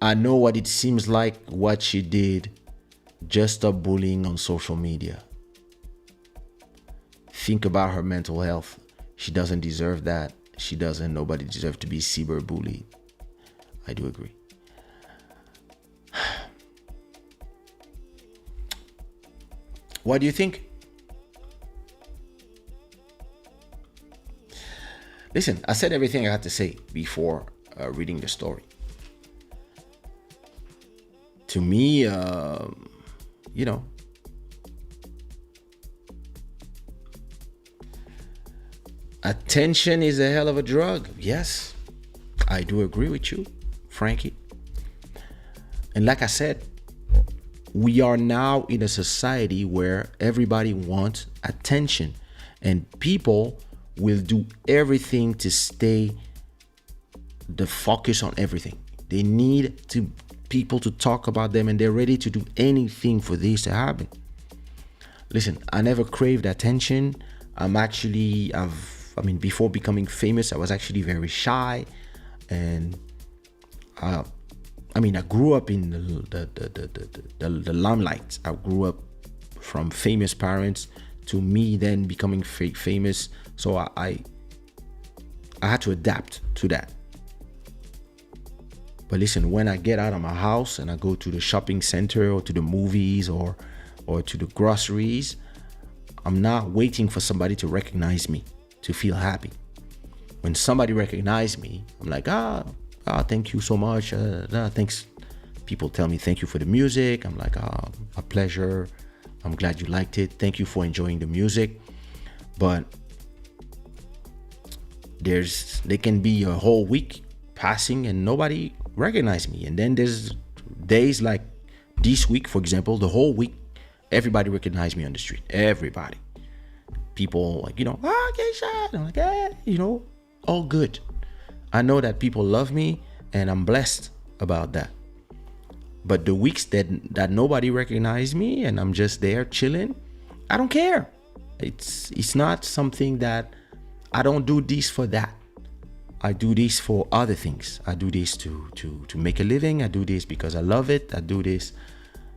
I know what it seems like what she did. Just stop bullying on social media. Think about her mental health. She doesn't deserve that. Nobody deserves to be cyberbullied. I do agree. What do you think? Listen, I said everything I had to say before reading the story. To me, attention is a hell of a drug. Yes, I do agree with you, Frankie. And like I said, we are now in a society where everybody wants attention, and people will do everything to stay the focus on everything. They need people to talk about them, and they're ready to do anything for this to happen. Listen, I never craved attention. Before becoming famous, I was actually very shy, and I grew up in the limelight. I grew up from famous parents to me then becoming famous. So I had to adapt to that. But listen, when I get out of my house and I go to the shopping center or to the movies or to the groceries, I'm not waiting for somebody to recognize me to feel happy. When somebody recognizes me, I'm like, thank you so much. Thanks. People tell me thank you for the music. I'm like, a pleasure. I'm glad you liked it. Thank you for enjoying the music. But there can be a whole week passing and nobody recognize me. And then there's days like this week, for example, the whole week, everybody recognized me on the street. Everybody. People like, Kaysha. I'm like, all good. I know that people love me and I'm blessed about that. But the weeks that nobody recognized me and I'm just there chilling, I don't care. It's not something that I don't do this for that. I do this for other things. I do this to make a living. I do this because I love it. I do this.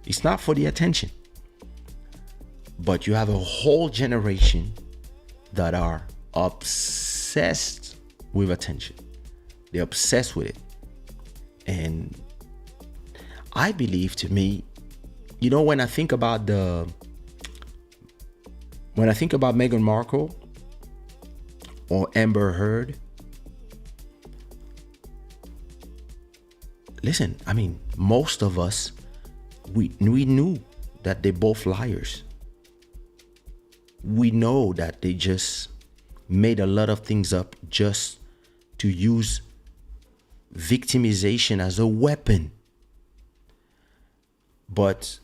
It's not for the attention. But you have a whole generation that are obsessed with attention. They're obsessed with it. And I believe, to me, when I think about Meghan Markle or Amber Heard, listen, I mean, most of us, we knew that they're both liars. We know that they just made a lot of things up just to use victimization as a weapon. But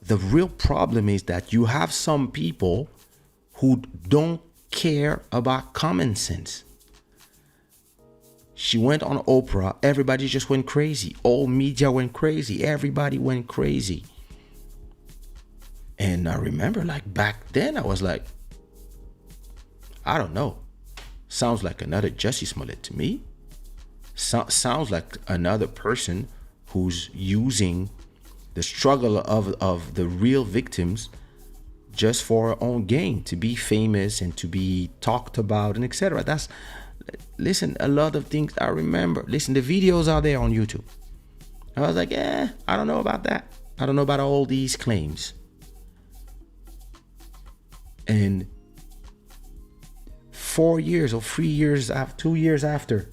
the real problem is that you have some people who don't care about common sense. She went on Oprah, everybody just went crazy. All media went crazy. Everybody went crazy. And I remember, like, back then, I was like, I don't know. Sounds like another Jussie Smollett to me. Sounds like another person who's using the struggle of the real victims just for her own gain, to be famous and to be talked about and etc. Listen, a lot of things I remember. Listen, the videos are there on YouTube. I was like, I don't know about that. I don't know about all these claims. And 4 years or 3 years after, 2 years after,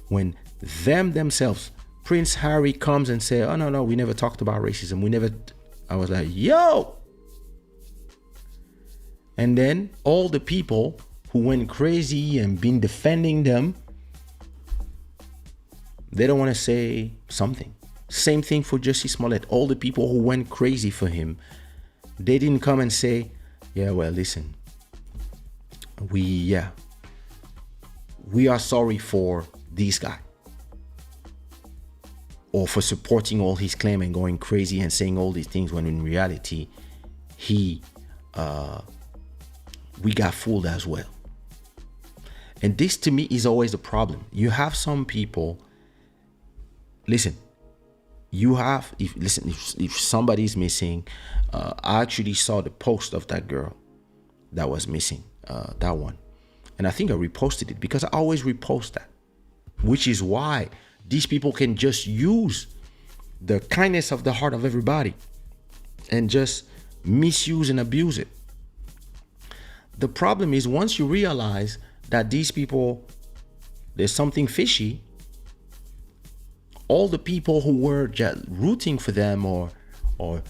when themselves, Prince Harry comes and say, oh no, we never talked about racism. I was like, yo. And then all the people who went crazy and been defending them, they don't want to say something. Same thing for Jussie Smollett. All the people who went crazy for him, they didn't come and say, yeah, well, listen, we are sorry for this guy, or for supporting all his claim and going crazy and saying all these things, when in reality, we got fooled as well. And this, to me, is always the problem. You have some people, listen, if somebody's missing, I actually saw the post of that girl that was missing, that one. And I think I reposted it, because I always repost that, which is why these people can just use the kindness of the heart of everybody and just misuse and abuse it. The problem is, once you realize that these people, there's something fishy, all the people who were just rooting for them or all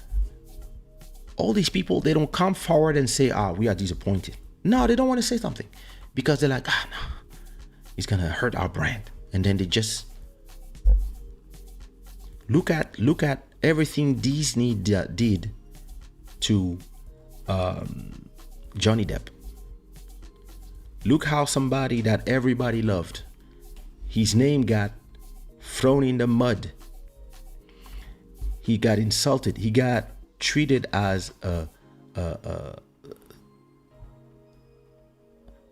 these people, they don't come forward and say, we are disappointed. No, they don't want to say something, because they're like, no, it's gonna hurt our brand. And then they just look at everything Disney did to Johnny Depp. Look how somebody that everybody loved, his name got thrown in the mud. He got insulted. He got treated as an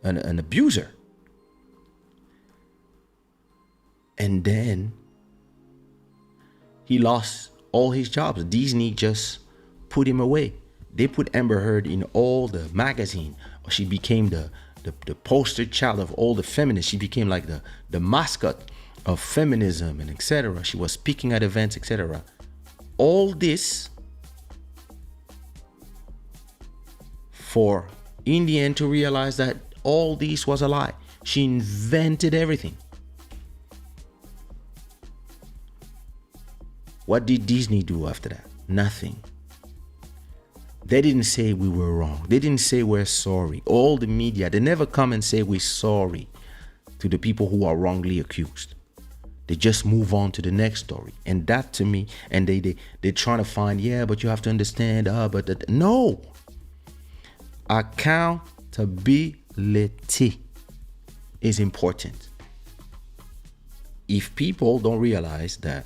abuser. And then he lost all his jobs. Disney just put him away. They put Amber Heard in all the magazine. She became the poster child of all the feminists. She became like the mascot of feminism and etc. She was speaking at events, etc. All this for in the end to realize that all this was a lie. She invented everything. What did Disney do after that? Nothing. They didn't say we were wrong. They didn't say we're sorry. All the media, they never come and say we're sorry to the people who are wrongly accused. They just move on to the next story. And that, to me, and they're trying to find, but you have to understand, no. Accountability is important. If people don't realize that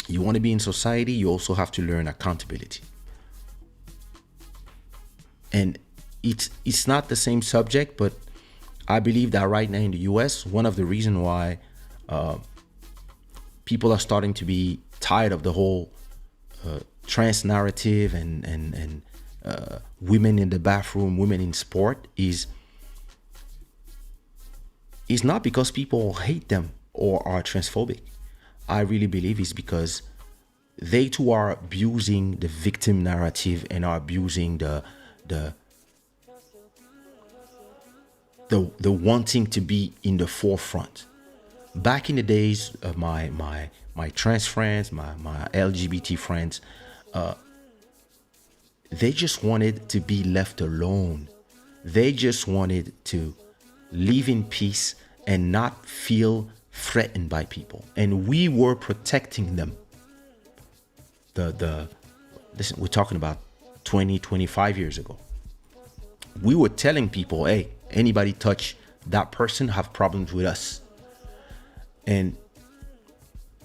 you want to be in society, you also have to learn accountability. And it's not the same subject, but I believe that right now in the US, one of the reasons why people are starting to be tired of the whole trans narrative and women in the bathroom, women in sport is not because people hate them or are transphobic. I really believe it's because they too are abusing the victim narrative and are abusing the wanting to be in the forefront. Back in the days of my trans friends, my LGBT friends, they just wanted to be left alone. They just wanted to live in peace and not feel threatened by people. And we were protecting them. Listen, we're talking about 20, 25 years ago. We were telling people, hey, anybody touch that person have problems with us. And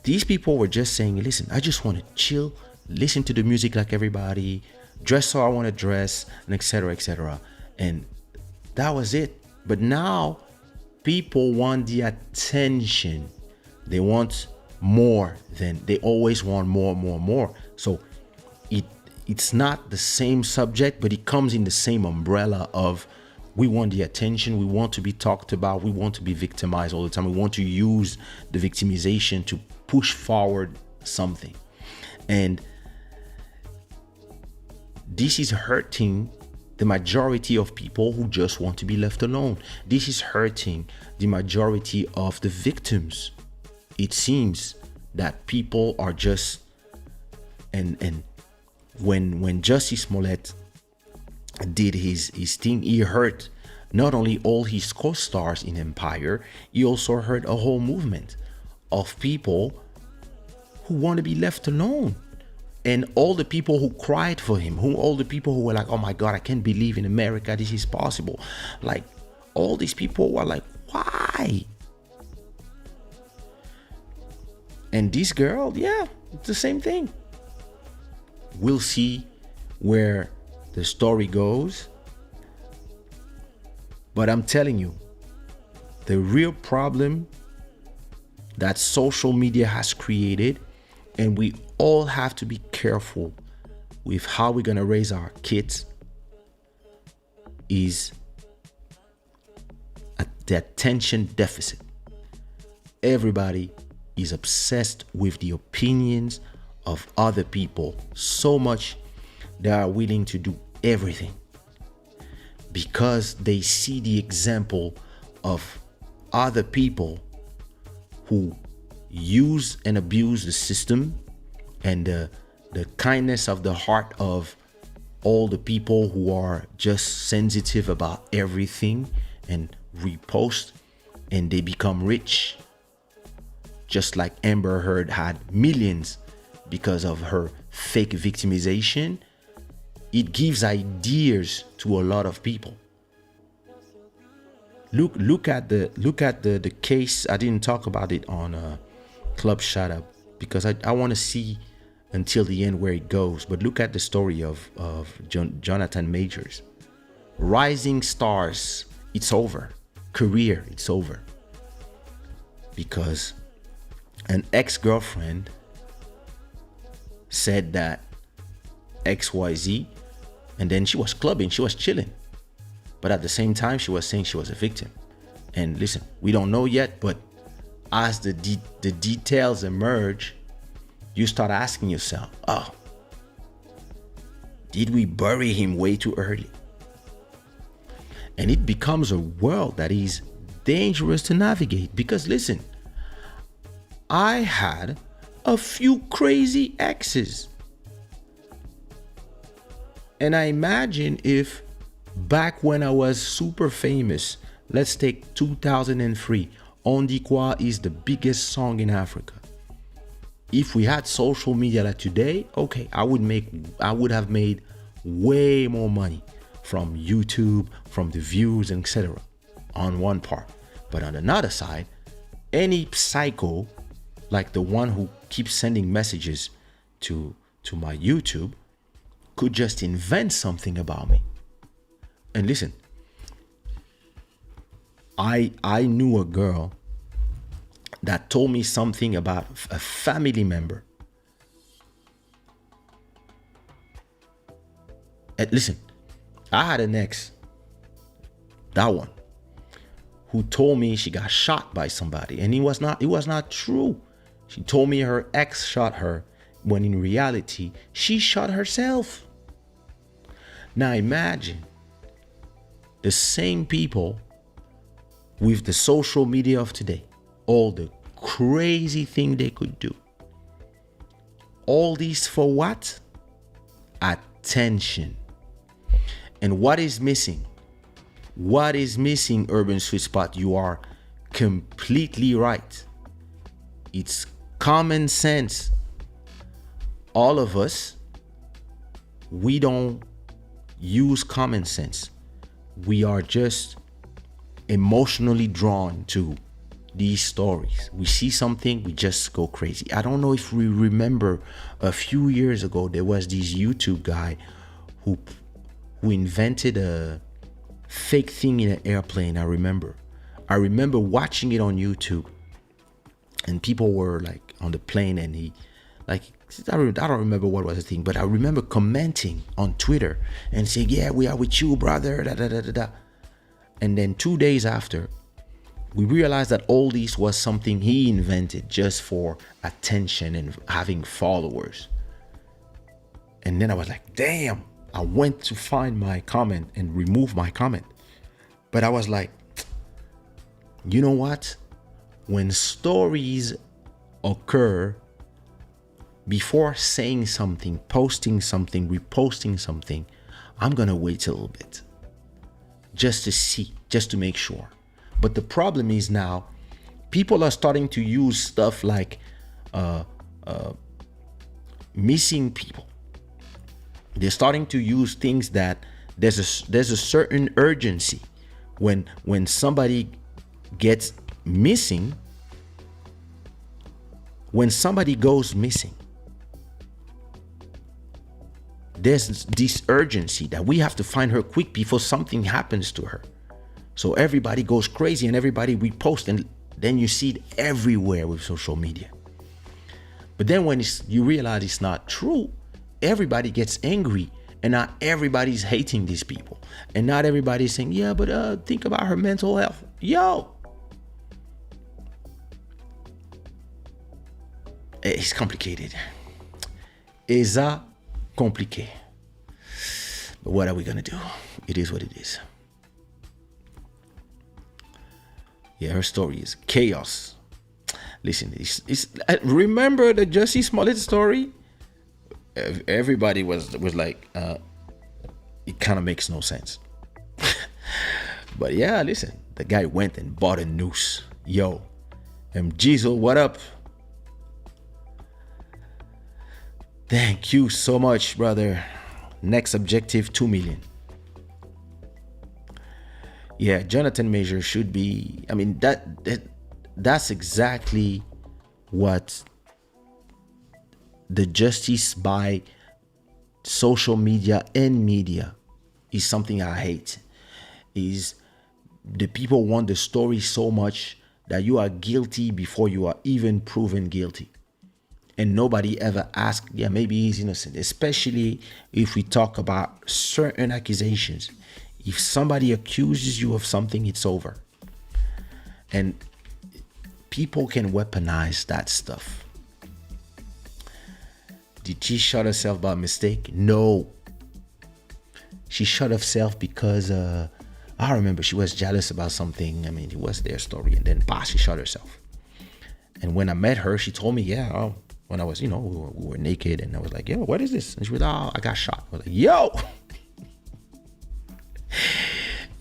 these people were just saying, listen, I just want to chill, listen to the music like everybody, dress how I want to dress, and etc., etc. And that was it. But now people want the attention. They want more than, they always want more. So it's not the same subject, but it comes in the same umbrella of we want the attention, we want to be talked about, we want to be victimized all the time. We want to use the victimization to push forward something. And this is hurting the majority of people who just want to be left alone. This is hurting the majority of the victims. It seems that people are just, and when Justice Smollett did his thing, he hurt not only all his co-stars in Empire, he also hurt a whole movement of people who want to be left alone. And all the people who cried for him, all the people who were like, oh my God, I can't believe in America this is possible. Like, all these people were like, why? And this girl, yeah, it's the same thing. We'll see where the story goes. But I'm telling you, the real problem that social media has created, and we all have to be careful with how we're going to raise our kids, is the attention deficit. Everybody is obsessed with the opinions of other people so much they are willing to do everything because they see the example of other people who use and abuse the system and the kindness of the heart of all the people who are just sensitive about everything and repost, and they become rich, just like Amber Heard had millions because of her fake victimization. It gives ideas to a lot of people. Look at the case. I didn't talk about it on Club Shada because I want to see until the end where it goes. But look at the story of Jonathan Majors. Rising stars, it's over. Career, it's over. Because an ex-girlfriend said that XYZ, and then she was clubbing, she was chilling. But at the same time, she was saying she was a victim. And listen, we don't know yet, but as the details emerge, you start asking yourself, oh, did we bury him way too early? And it becomes a world that is dangerous to navigate. Because listen, I had a few crazy exes. And I imagine if back when I was super famous, let's take 2003, On Dit Quoi is the biggest song in Africa. If we had social media like today, okay, I would have made way more money from YouTube, from the views, etc. on one part. But on another side, any psycho like the one who keeps sending messages to my YouTube could just invent something about me. And listen, I knew a girl that told me something about a family member. And listen, I had an ex, that one, who told me she got shot by somebody, and it was not true. She told me her ex shot her, when in reality she shot herself. Now imagine the same people with the social media of today, all the crazy thing they could do. All these for what? Attention. And what is missing? What is missing, Urban Sweet Spot? You are completely right. It's common sense. All of us, we don't use common sense. We are just emotionally drawn to these stories. We see something, we just go crazy. I don't know if we remember a few years ago, there was this YouTube guy who invented a fake thing in an airplane. I remember watching it on YouTube, and people were like on the plane, and he like, I don't remember what was the thing, but I remember commenting on Twitter and saying, yeah, we are with you, brother, da, da, da, da, da. And then 2 days after, we realized that all this was something he invented just for attention and having followers. And then I was like, damn, I went to find my comment and remove my comment. But I was like, you know what? When stories occur, before saying something, posting something, reposting something, I'm going to wait a little bit just to see, just to make sure. But the problem is now people are starting to use stuff like missing people. They're starting to use things that there's a certain urgency when somebody gets missing, when somebody goes missing. There's this urgency that we have to find her quick before something happens to her. So everybody goes crazy and everybody reposts, and then you see it everywhere with social media. But then when you realize it's not true, everybody gets angry, and not everybody's hating these people, and not everybody's saying, yeah, but think about her mental health. Yo, it's complicated. It's compliqué. But what are we gonna do? It is what it is. Yeah, her story is chaos. Listen, it's remember the Jussie Smollett story? Everybody was like, it kind of makes no sense. But yeah, listen, the guy went and bought a noose. Yo, Jizzle, what up? Thank you so much, brother. Next objective, 2 million. Yeah, Jonathan Major should be, I mean, that's exactly what the justice by social media and media is something I hate. Is the people want the story so much that you are guilty before you are even proven guilty. And nobody ever asked, yeah, maybe he's innocent, especially if we talk about certain accusations. If somebody accuses you of something, it's over. And people can weaponize that stuff. Did she shot herself by mistake? No. She shot herself because I remember she was jealous about something. I mean, it was their story. And then, she shot herself. And when I met her, she told me, yeah, when I was, we were naked, and I was like, yo, what is this? And she was, I got shot. I was like, yo.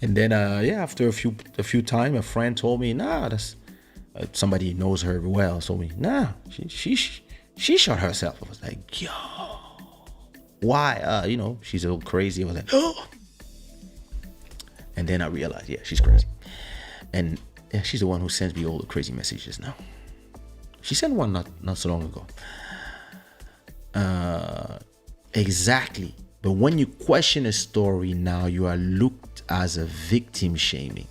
And then, after a few time, a friend told me, nah, that's somebody knows her well. Told me, nah, she shot herself. I was like, yo, why? She's a little crazy. I was like, oh. And then I realized, yeah, she's crazy. And yeah, she's the one who sends me all the crazy messages now. She sent one not so long ago. Exactly. But when you question a story now, you are looked as a victim shaming.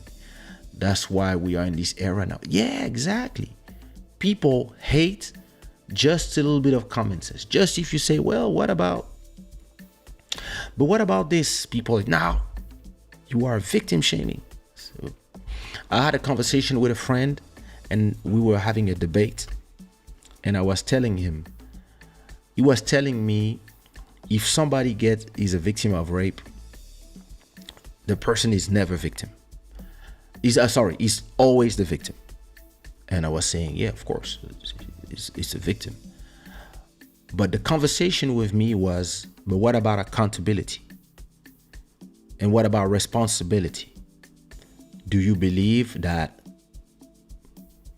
That's why we are in this era now. Yeah, exactly. People hate just a little bit of common sense. Just if you say, well, what about this? People, now you are victim shaming. So I had a conversation with a friend and we were having a debate, and I was telling him, he was telling me, if somebody is a victim of rape, the person is never victim. He's always the victim. And I was saying, yeah, of course, it's a victim. But the conversation with me was, but what about accountability? And what about responsibility? Do you believe that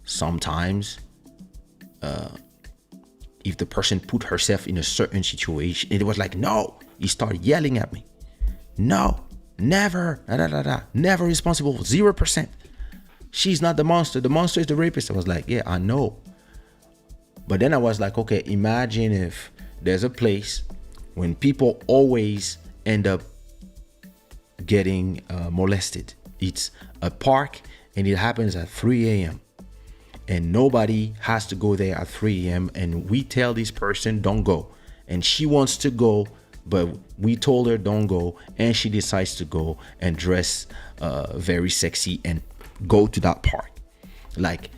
sometimes if the person put herself in a certain situation, it was like, no, he started yelling at me. No, never, never responsible, 0%. She's not the monster. The monster is the rapist. I was like, yeah, I know. But then I was like, okay, imagine if there's a place when people always end up getting molested. It's a park and it happens at 3 a.m. and nobody has to go there at 3 a.m. and we tell this person don't go, and she wants to go, but we told her don't go, and she decides to go and dress very sexy and go to that park. Like,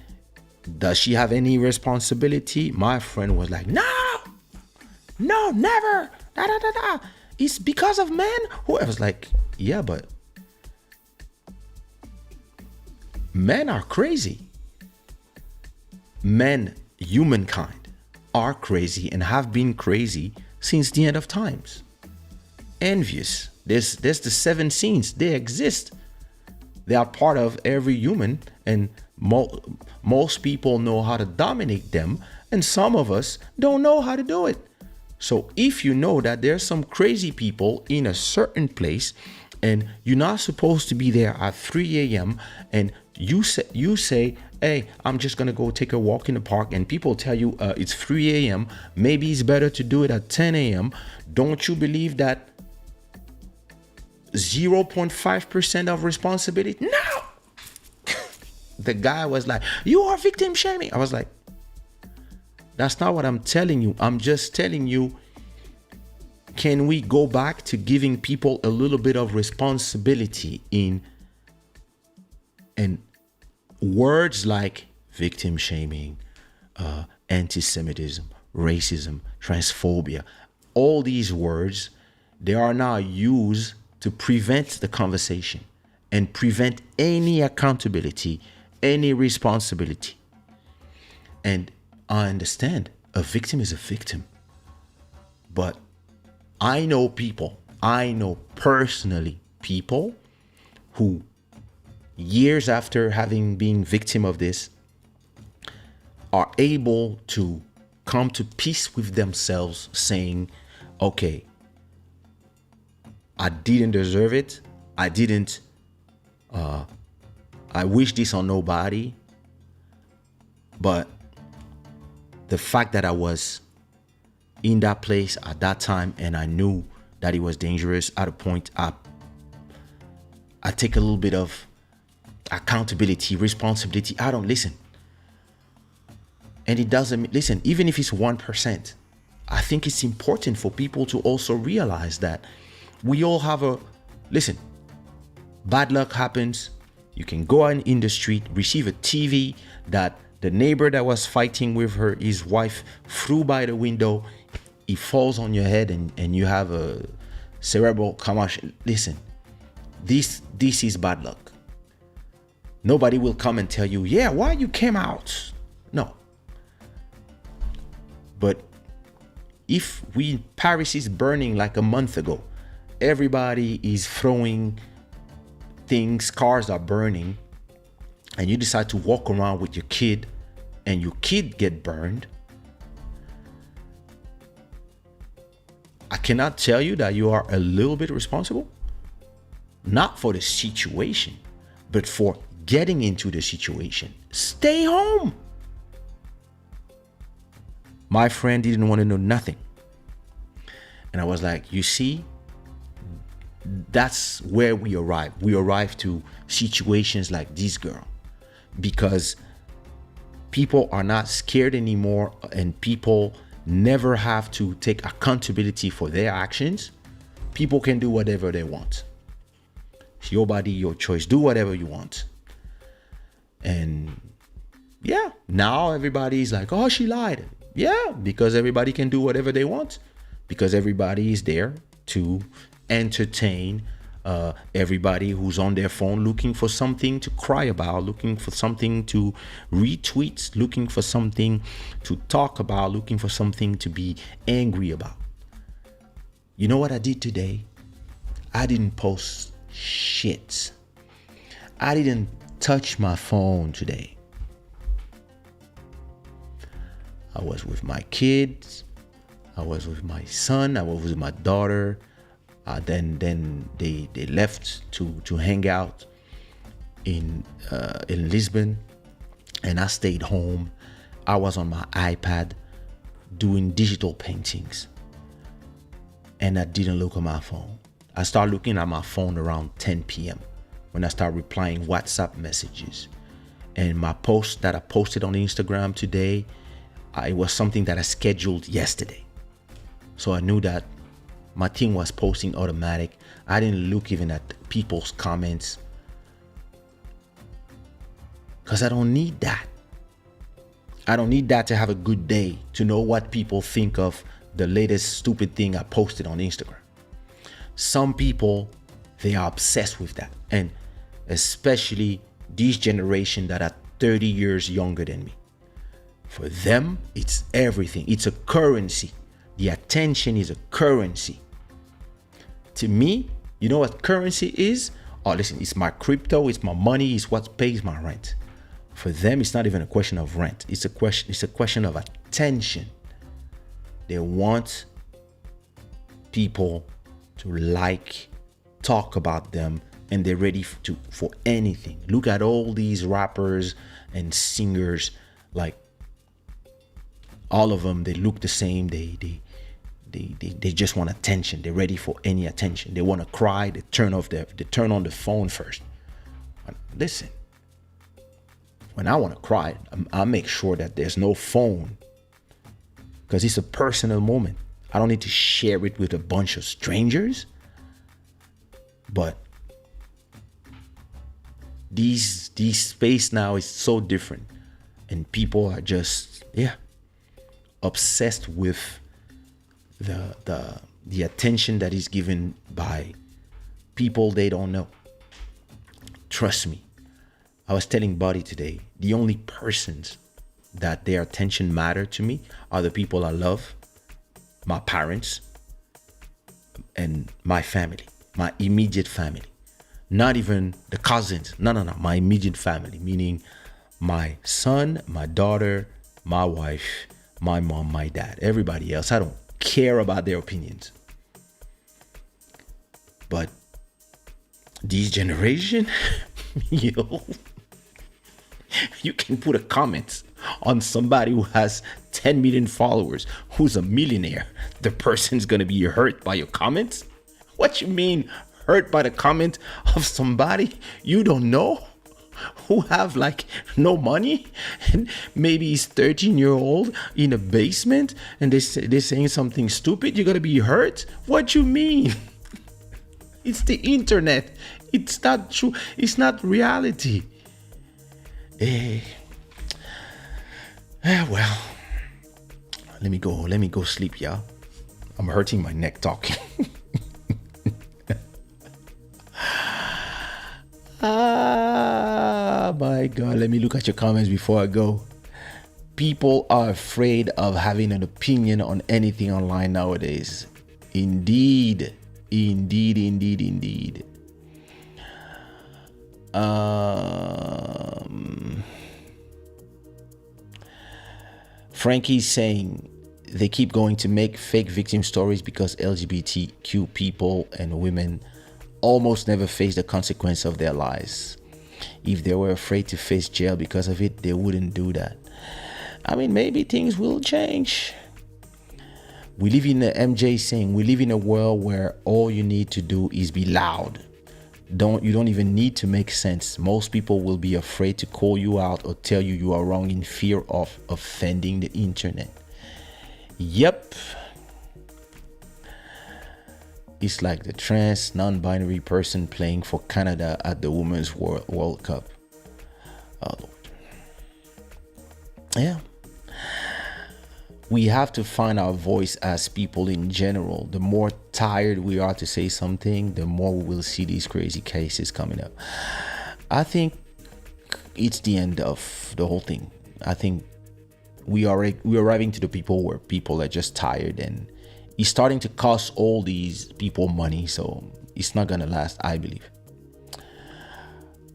does she have any responsibility? My friend was like, no, never, it's because of men. Who I was like, yeah, but men are crazy. Men, humankind, are crazy and have been crazy since the end of times. Envious. There's the 7 sins. They exist. They are part of every human, and most people know how to dominate them, and some of us don't know how to do it. So if you know that there's some crazy people in a certain place and you're not supposed to be there at 3 a.m. and you say, hey, I'm just gonna go take a walk in the park, and people tell you it's 3 a.m. Maybe it's better to do it at 10 a.m. Don't you believe that 0.5% of responsibility? No. The guy was like, you are victim shaming. I was like, that's not what I'm telling you. I'm just telling you, can we go back to giving people a little bit of responsibility in, and words like victim shaming, anti-Semitism, racism, transphobia, all these words, they are now used to prevent the conversation and prevent any accountability, any responsibility. And I understand a victim is a victim, but I know personally people who, years after having been victim of this, are able to come to peace with themselves, saying, okay, I didn't deserve it. I wish this on nobody. But the fact that I was in that place at that time and I knew that it was dangerous, at a point I take a little bit of accountability, responsibility. I don't listen. And it doesn't listen, even if it's 1%. I think it's important for people to also realize that we all have bad luck happens. You can go out in the street, receive a TV that the neighbor that was fighting with his wife threw by the window. It falls on your head and you have a cerebral commotion. Listen, this is bad luck. Nobody will come and tell you, yeah, why you came out? No. But if Paris is burning like a month ago, everybody is throwing things, cars are burning, and you decide to walk around with your kid and your kid get burned, I cannot tell you that you are a little bit responsible, not for the situation, but for getting into the situation. Stay home. My friend didn't want to know nothing. And I was like, you see, that's where we arrive. We arrive to situations like this girl because people are not scared anymore, and people never have to take accountability for their actions. People can do whatever they want. It's your body, your choice. Do whatever you want. And yeah, now everybody's like, oh, she lied. Yeah, because everybody can do whatever they want, because everybody is there to entertain everybody who's on their phone looking for something to cry about, looking for something to retweet, looking for something to talk about, looking for something to be angry about. You know what I did today? I didn't post shit. I didn't touch my phone today. I was with my kids. I was with my son. I was with my daughter. Then they left to hang out in Lisbon, and I stayed home. I was on my iPad doing digital paintings, and I didn't look at my phone. I started looking at my phone around 10 p.m. when I started replying WhatsApp messages. And my post that I posted on Instagram today, it was something that I scheduled yesterday. So I knew that my thing was posting automatic. I didn't look even at people's comments because I don't need that. I don't need that to have a good day, to know what people think of the latest stupid thing I posted on Instagram. Some people, they are obsessed with that. And especially this generation that are 30 years younger than me. For them, it's everything. It's a currency. The attention is a currency. To me, you know what currency is? Oh, listen, it's my crypto, it's my money, it's what pays my rent. For them, it's not even a question of rent. It's a question of attention. They want people to like, talk about them, and they're ready for anything. Look at all these rappers and singers, like all of them, they look the same. They just want attention. They're ready for any attention. They want to cry. They turn on the phone first. Listen, when I want to cry, I make sure that there's no phone, because it's a personal moment. I don't need to share it with a bunch of strangers. But these space now is so different, and people are just obsessed with the attention that is given by people they don't know. Trust me, I was telling Buddy today, the only persons that their attention matter to me are the people I love, my parents, and my family, my immediate family. Not even the cousins. No. My immediate family, meaning my son, my daughter, my wife, my mom, my dad. Everybody else, I don't care about their opinions. But this generation, you can put a comment on somebody who has 10 million followers, who's a millionaire. The person's gonna be hurt by your comments? What you mean hurt by the comment of somebody you don't know, who have like no money, and maybe he's 13-year-old in a basement and they're saying something stupid? You're gonna be hurt? What you mean? It's the internet. It's not true. It's not reality. Well, let me go sleep, y'all. I'm hurting my neck talking. My God, let me look at your comments before I go. People are afraid of having an opinion on anything online nowadays. Indeed. Frankie's saying they keep going to make fake victim stories because LGBTQ people and women almost never face the consequence of their lies. If they were afraid to face jail because of it, they wouldn't do that. I mean, maybe things will change. We live in a MJ saying we live in a world where all you need to do is be loud. You don't even need to make sense. Most people will be afraid to call you out or tell you you are wrong in fear of offending the internet. Yep. It's like the trans non-binary person playing for Canada at the Women's World Cup. Oh Lord. Yeah. We have to find our voice as people in general. The more tired we are to say something, the more we will see these crazy cases coming up. I think it's the end of the whole thing. I think we're arriving to the people where people are just tired, and it's starting to cost all these people money, so it's not gonna last, I believe.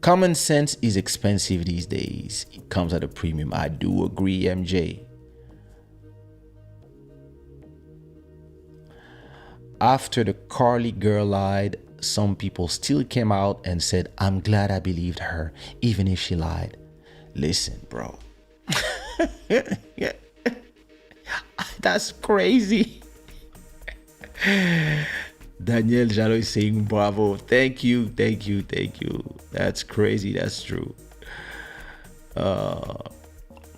Common sense is expensive these days. It comes at a premium. I do agree, MJ. After the Carly girl lied, some people still came out and said, I'm glad I believed her, even if she lied. Listen, bro. That's crazy. Daniel Jalo is saying bravo. Thank you. That's crazy. That's true.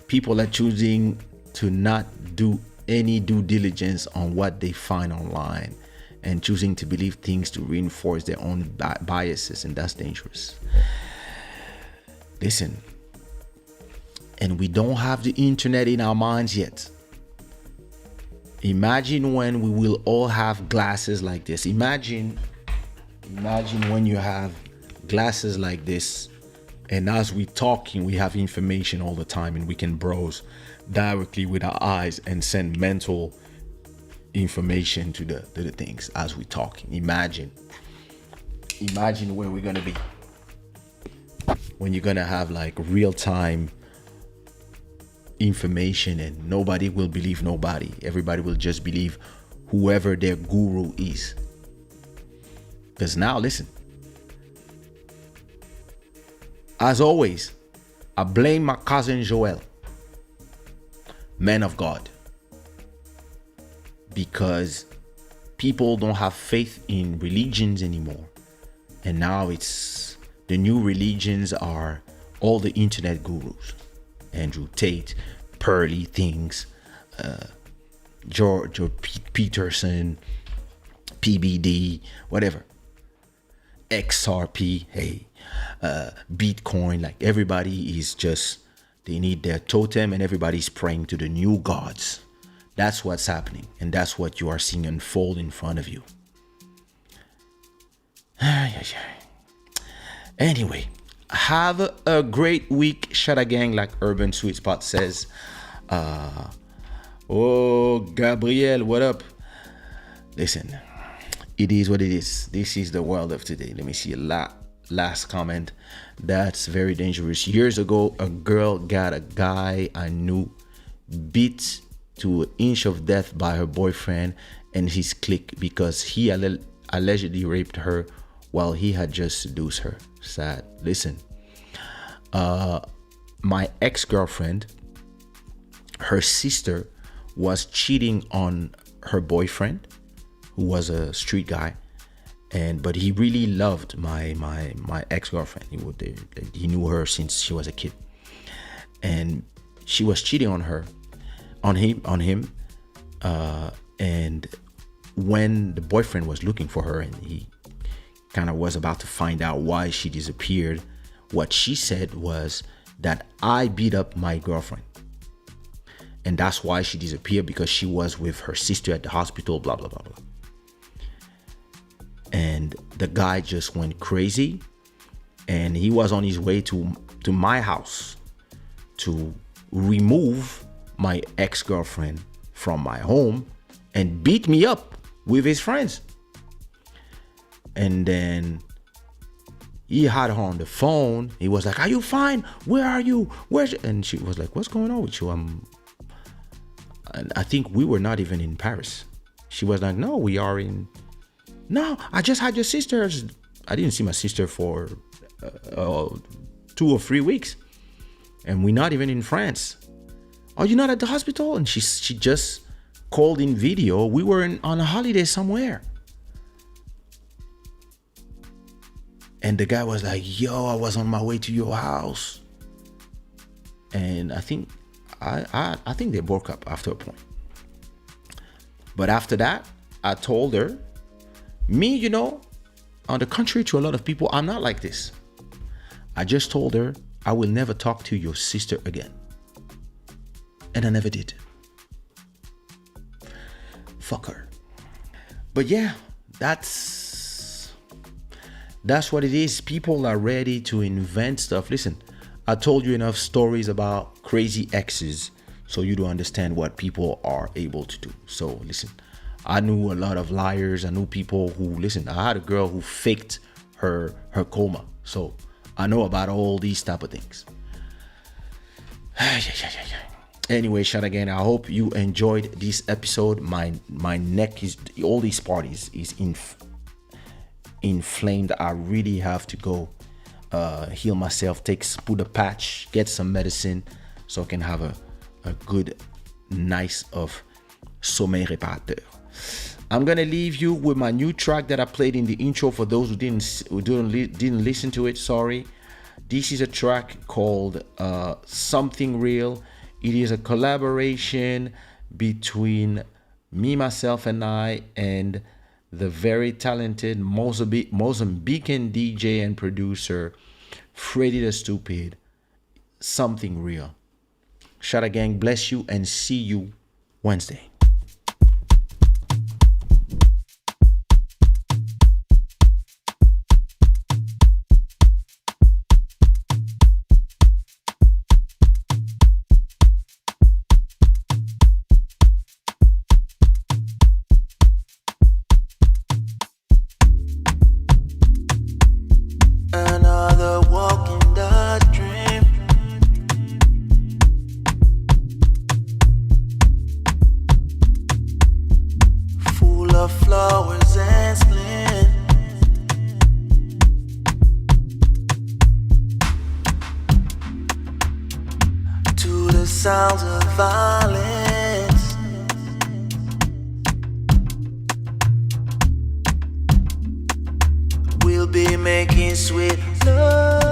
People are choosing to not do any due diligence on what they find online and choosing to believe things to reinforce their own biases, and that's dangerous. Listen, and we don't have the internet in our minds yet. Imagine when we will all have glasses like this. Imagine when you have glasses like this, and as we talking, we have information all the time, and we can browse directly with our eyes and send mental information to the things as we talking. Imagine where we're gonna be when you're gonna have like real-time information, and nobody will believe nobody. Everybody will just believe whoever their guru is. Because now, listen, as always, I blame my cousin Joel, man of God, because people don't have faith in religions anymore. And now it's the new religions are all the internet gurus. Andrew Tate, Pearly Things, George Peterson, PBD, whatever, XRP, hey, Bitcoin. Like everybody is just, they need their totem, and everybody's praying to the new gods. That's what's happening, and that's what you are seeing unfold in front of you. Anyway, have a great week, Shada gang, like Urban Sweet Spot says. Oh, Gabriel, what up? Listen, it is what it is. This is the world of today. Let me see a last comment. That's very dangerous. Years ago, a girl got a guy I knew beat to an inch of death by her boyfriend and his clique because he allegedly raped her while he had just seduced her. Sad. Listen, my ex-girlfriend, her sister was cheating on her boyfriend, who was a street guy, but he really loved my ex-girlfriend. He knew her since she was a kid, and she was cheating on him. And when the boyfriend was looking for her, and he kind of was about to find out why she disappeared, what she said was that I beat up my girlfriend, and that's why she disappeared, because she was with her sister at the hospital, blah blah blah blah. And the guy just went crazy, and he was on his way to my house to remove my ex-girlfriend from my home and beat me up with his friends. And then he had her on the phone. He was like, "Are you fine? Where are you? Where's?" And she was like, "What's going on with you?" And I think we were not even in Paris. She was like, "No, we are in. No, I just had your sister. I didn't see my sister for 2 or 3 weeks, and we're not even in France. Are you not at the hospital?" And she just called in video. We were on a holiday somewhere. And the guy was like, yo, I was on my way to your house. And I think they broke up after a point. But after that, I told her, me, on the contrary to a lot of people, I'm not like this. I just told her, I will never talk to your sister again. And I never did. Fuck her. But yeah, that's what it is. People are ready to invent stuff. Listen, I told you enough stories about crazy exes so you to understand what people are able to do. So listen, I knew a lot of liars. I knew people who, I had a girl who faked her coma. So I know about all these type of things. Anyway, Shada again, I hope you enjoyed this episode. My neck is, all these parties is inflamed. I really have to go heal myself, put a patch, get some medicine so I can have a good night of sommeil réparateur. I'm gonna leave you with my new track that I played in the intro for those who didn't listen to it. Sorry. This is a track called Something Real. It is a collaboration between me, myself, and I, and the very talented Mozambican DJ and producer, Freddy the Stupid. Something Real. Shada gang, bless you, and see you Wednesday. Another walk in the dream. Full of flowers and spleen. To the sounds of violence. We'll be making sweet love.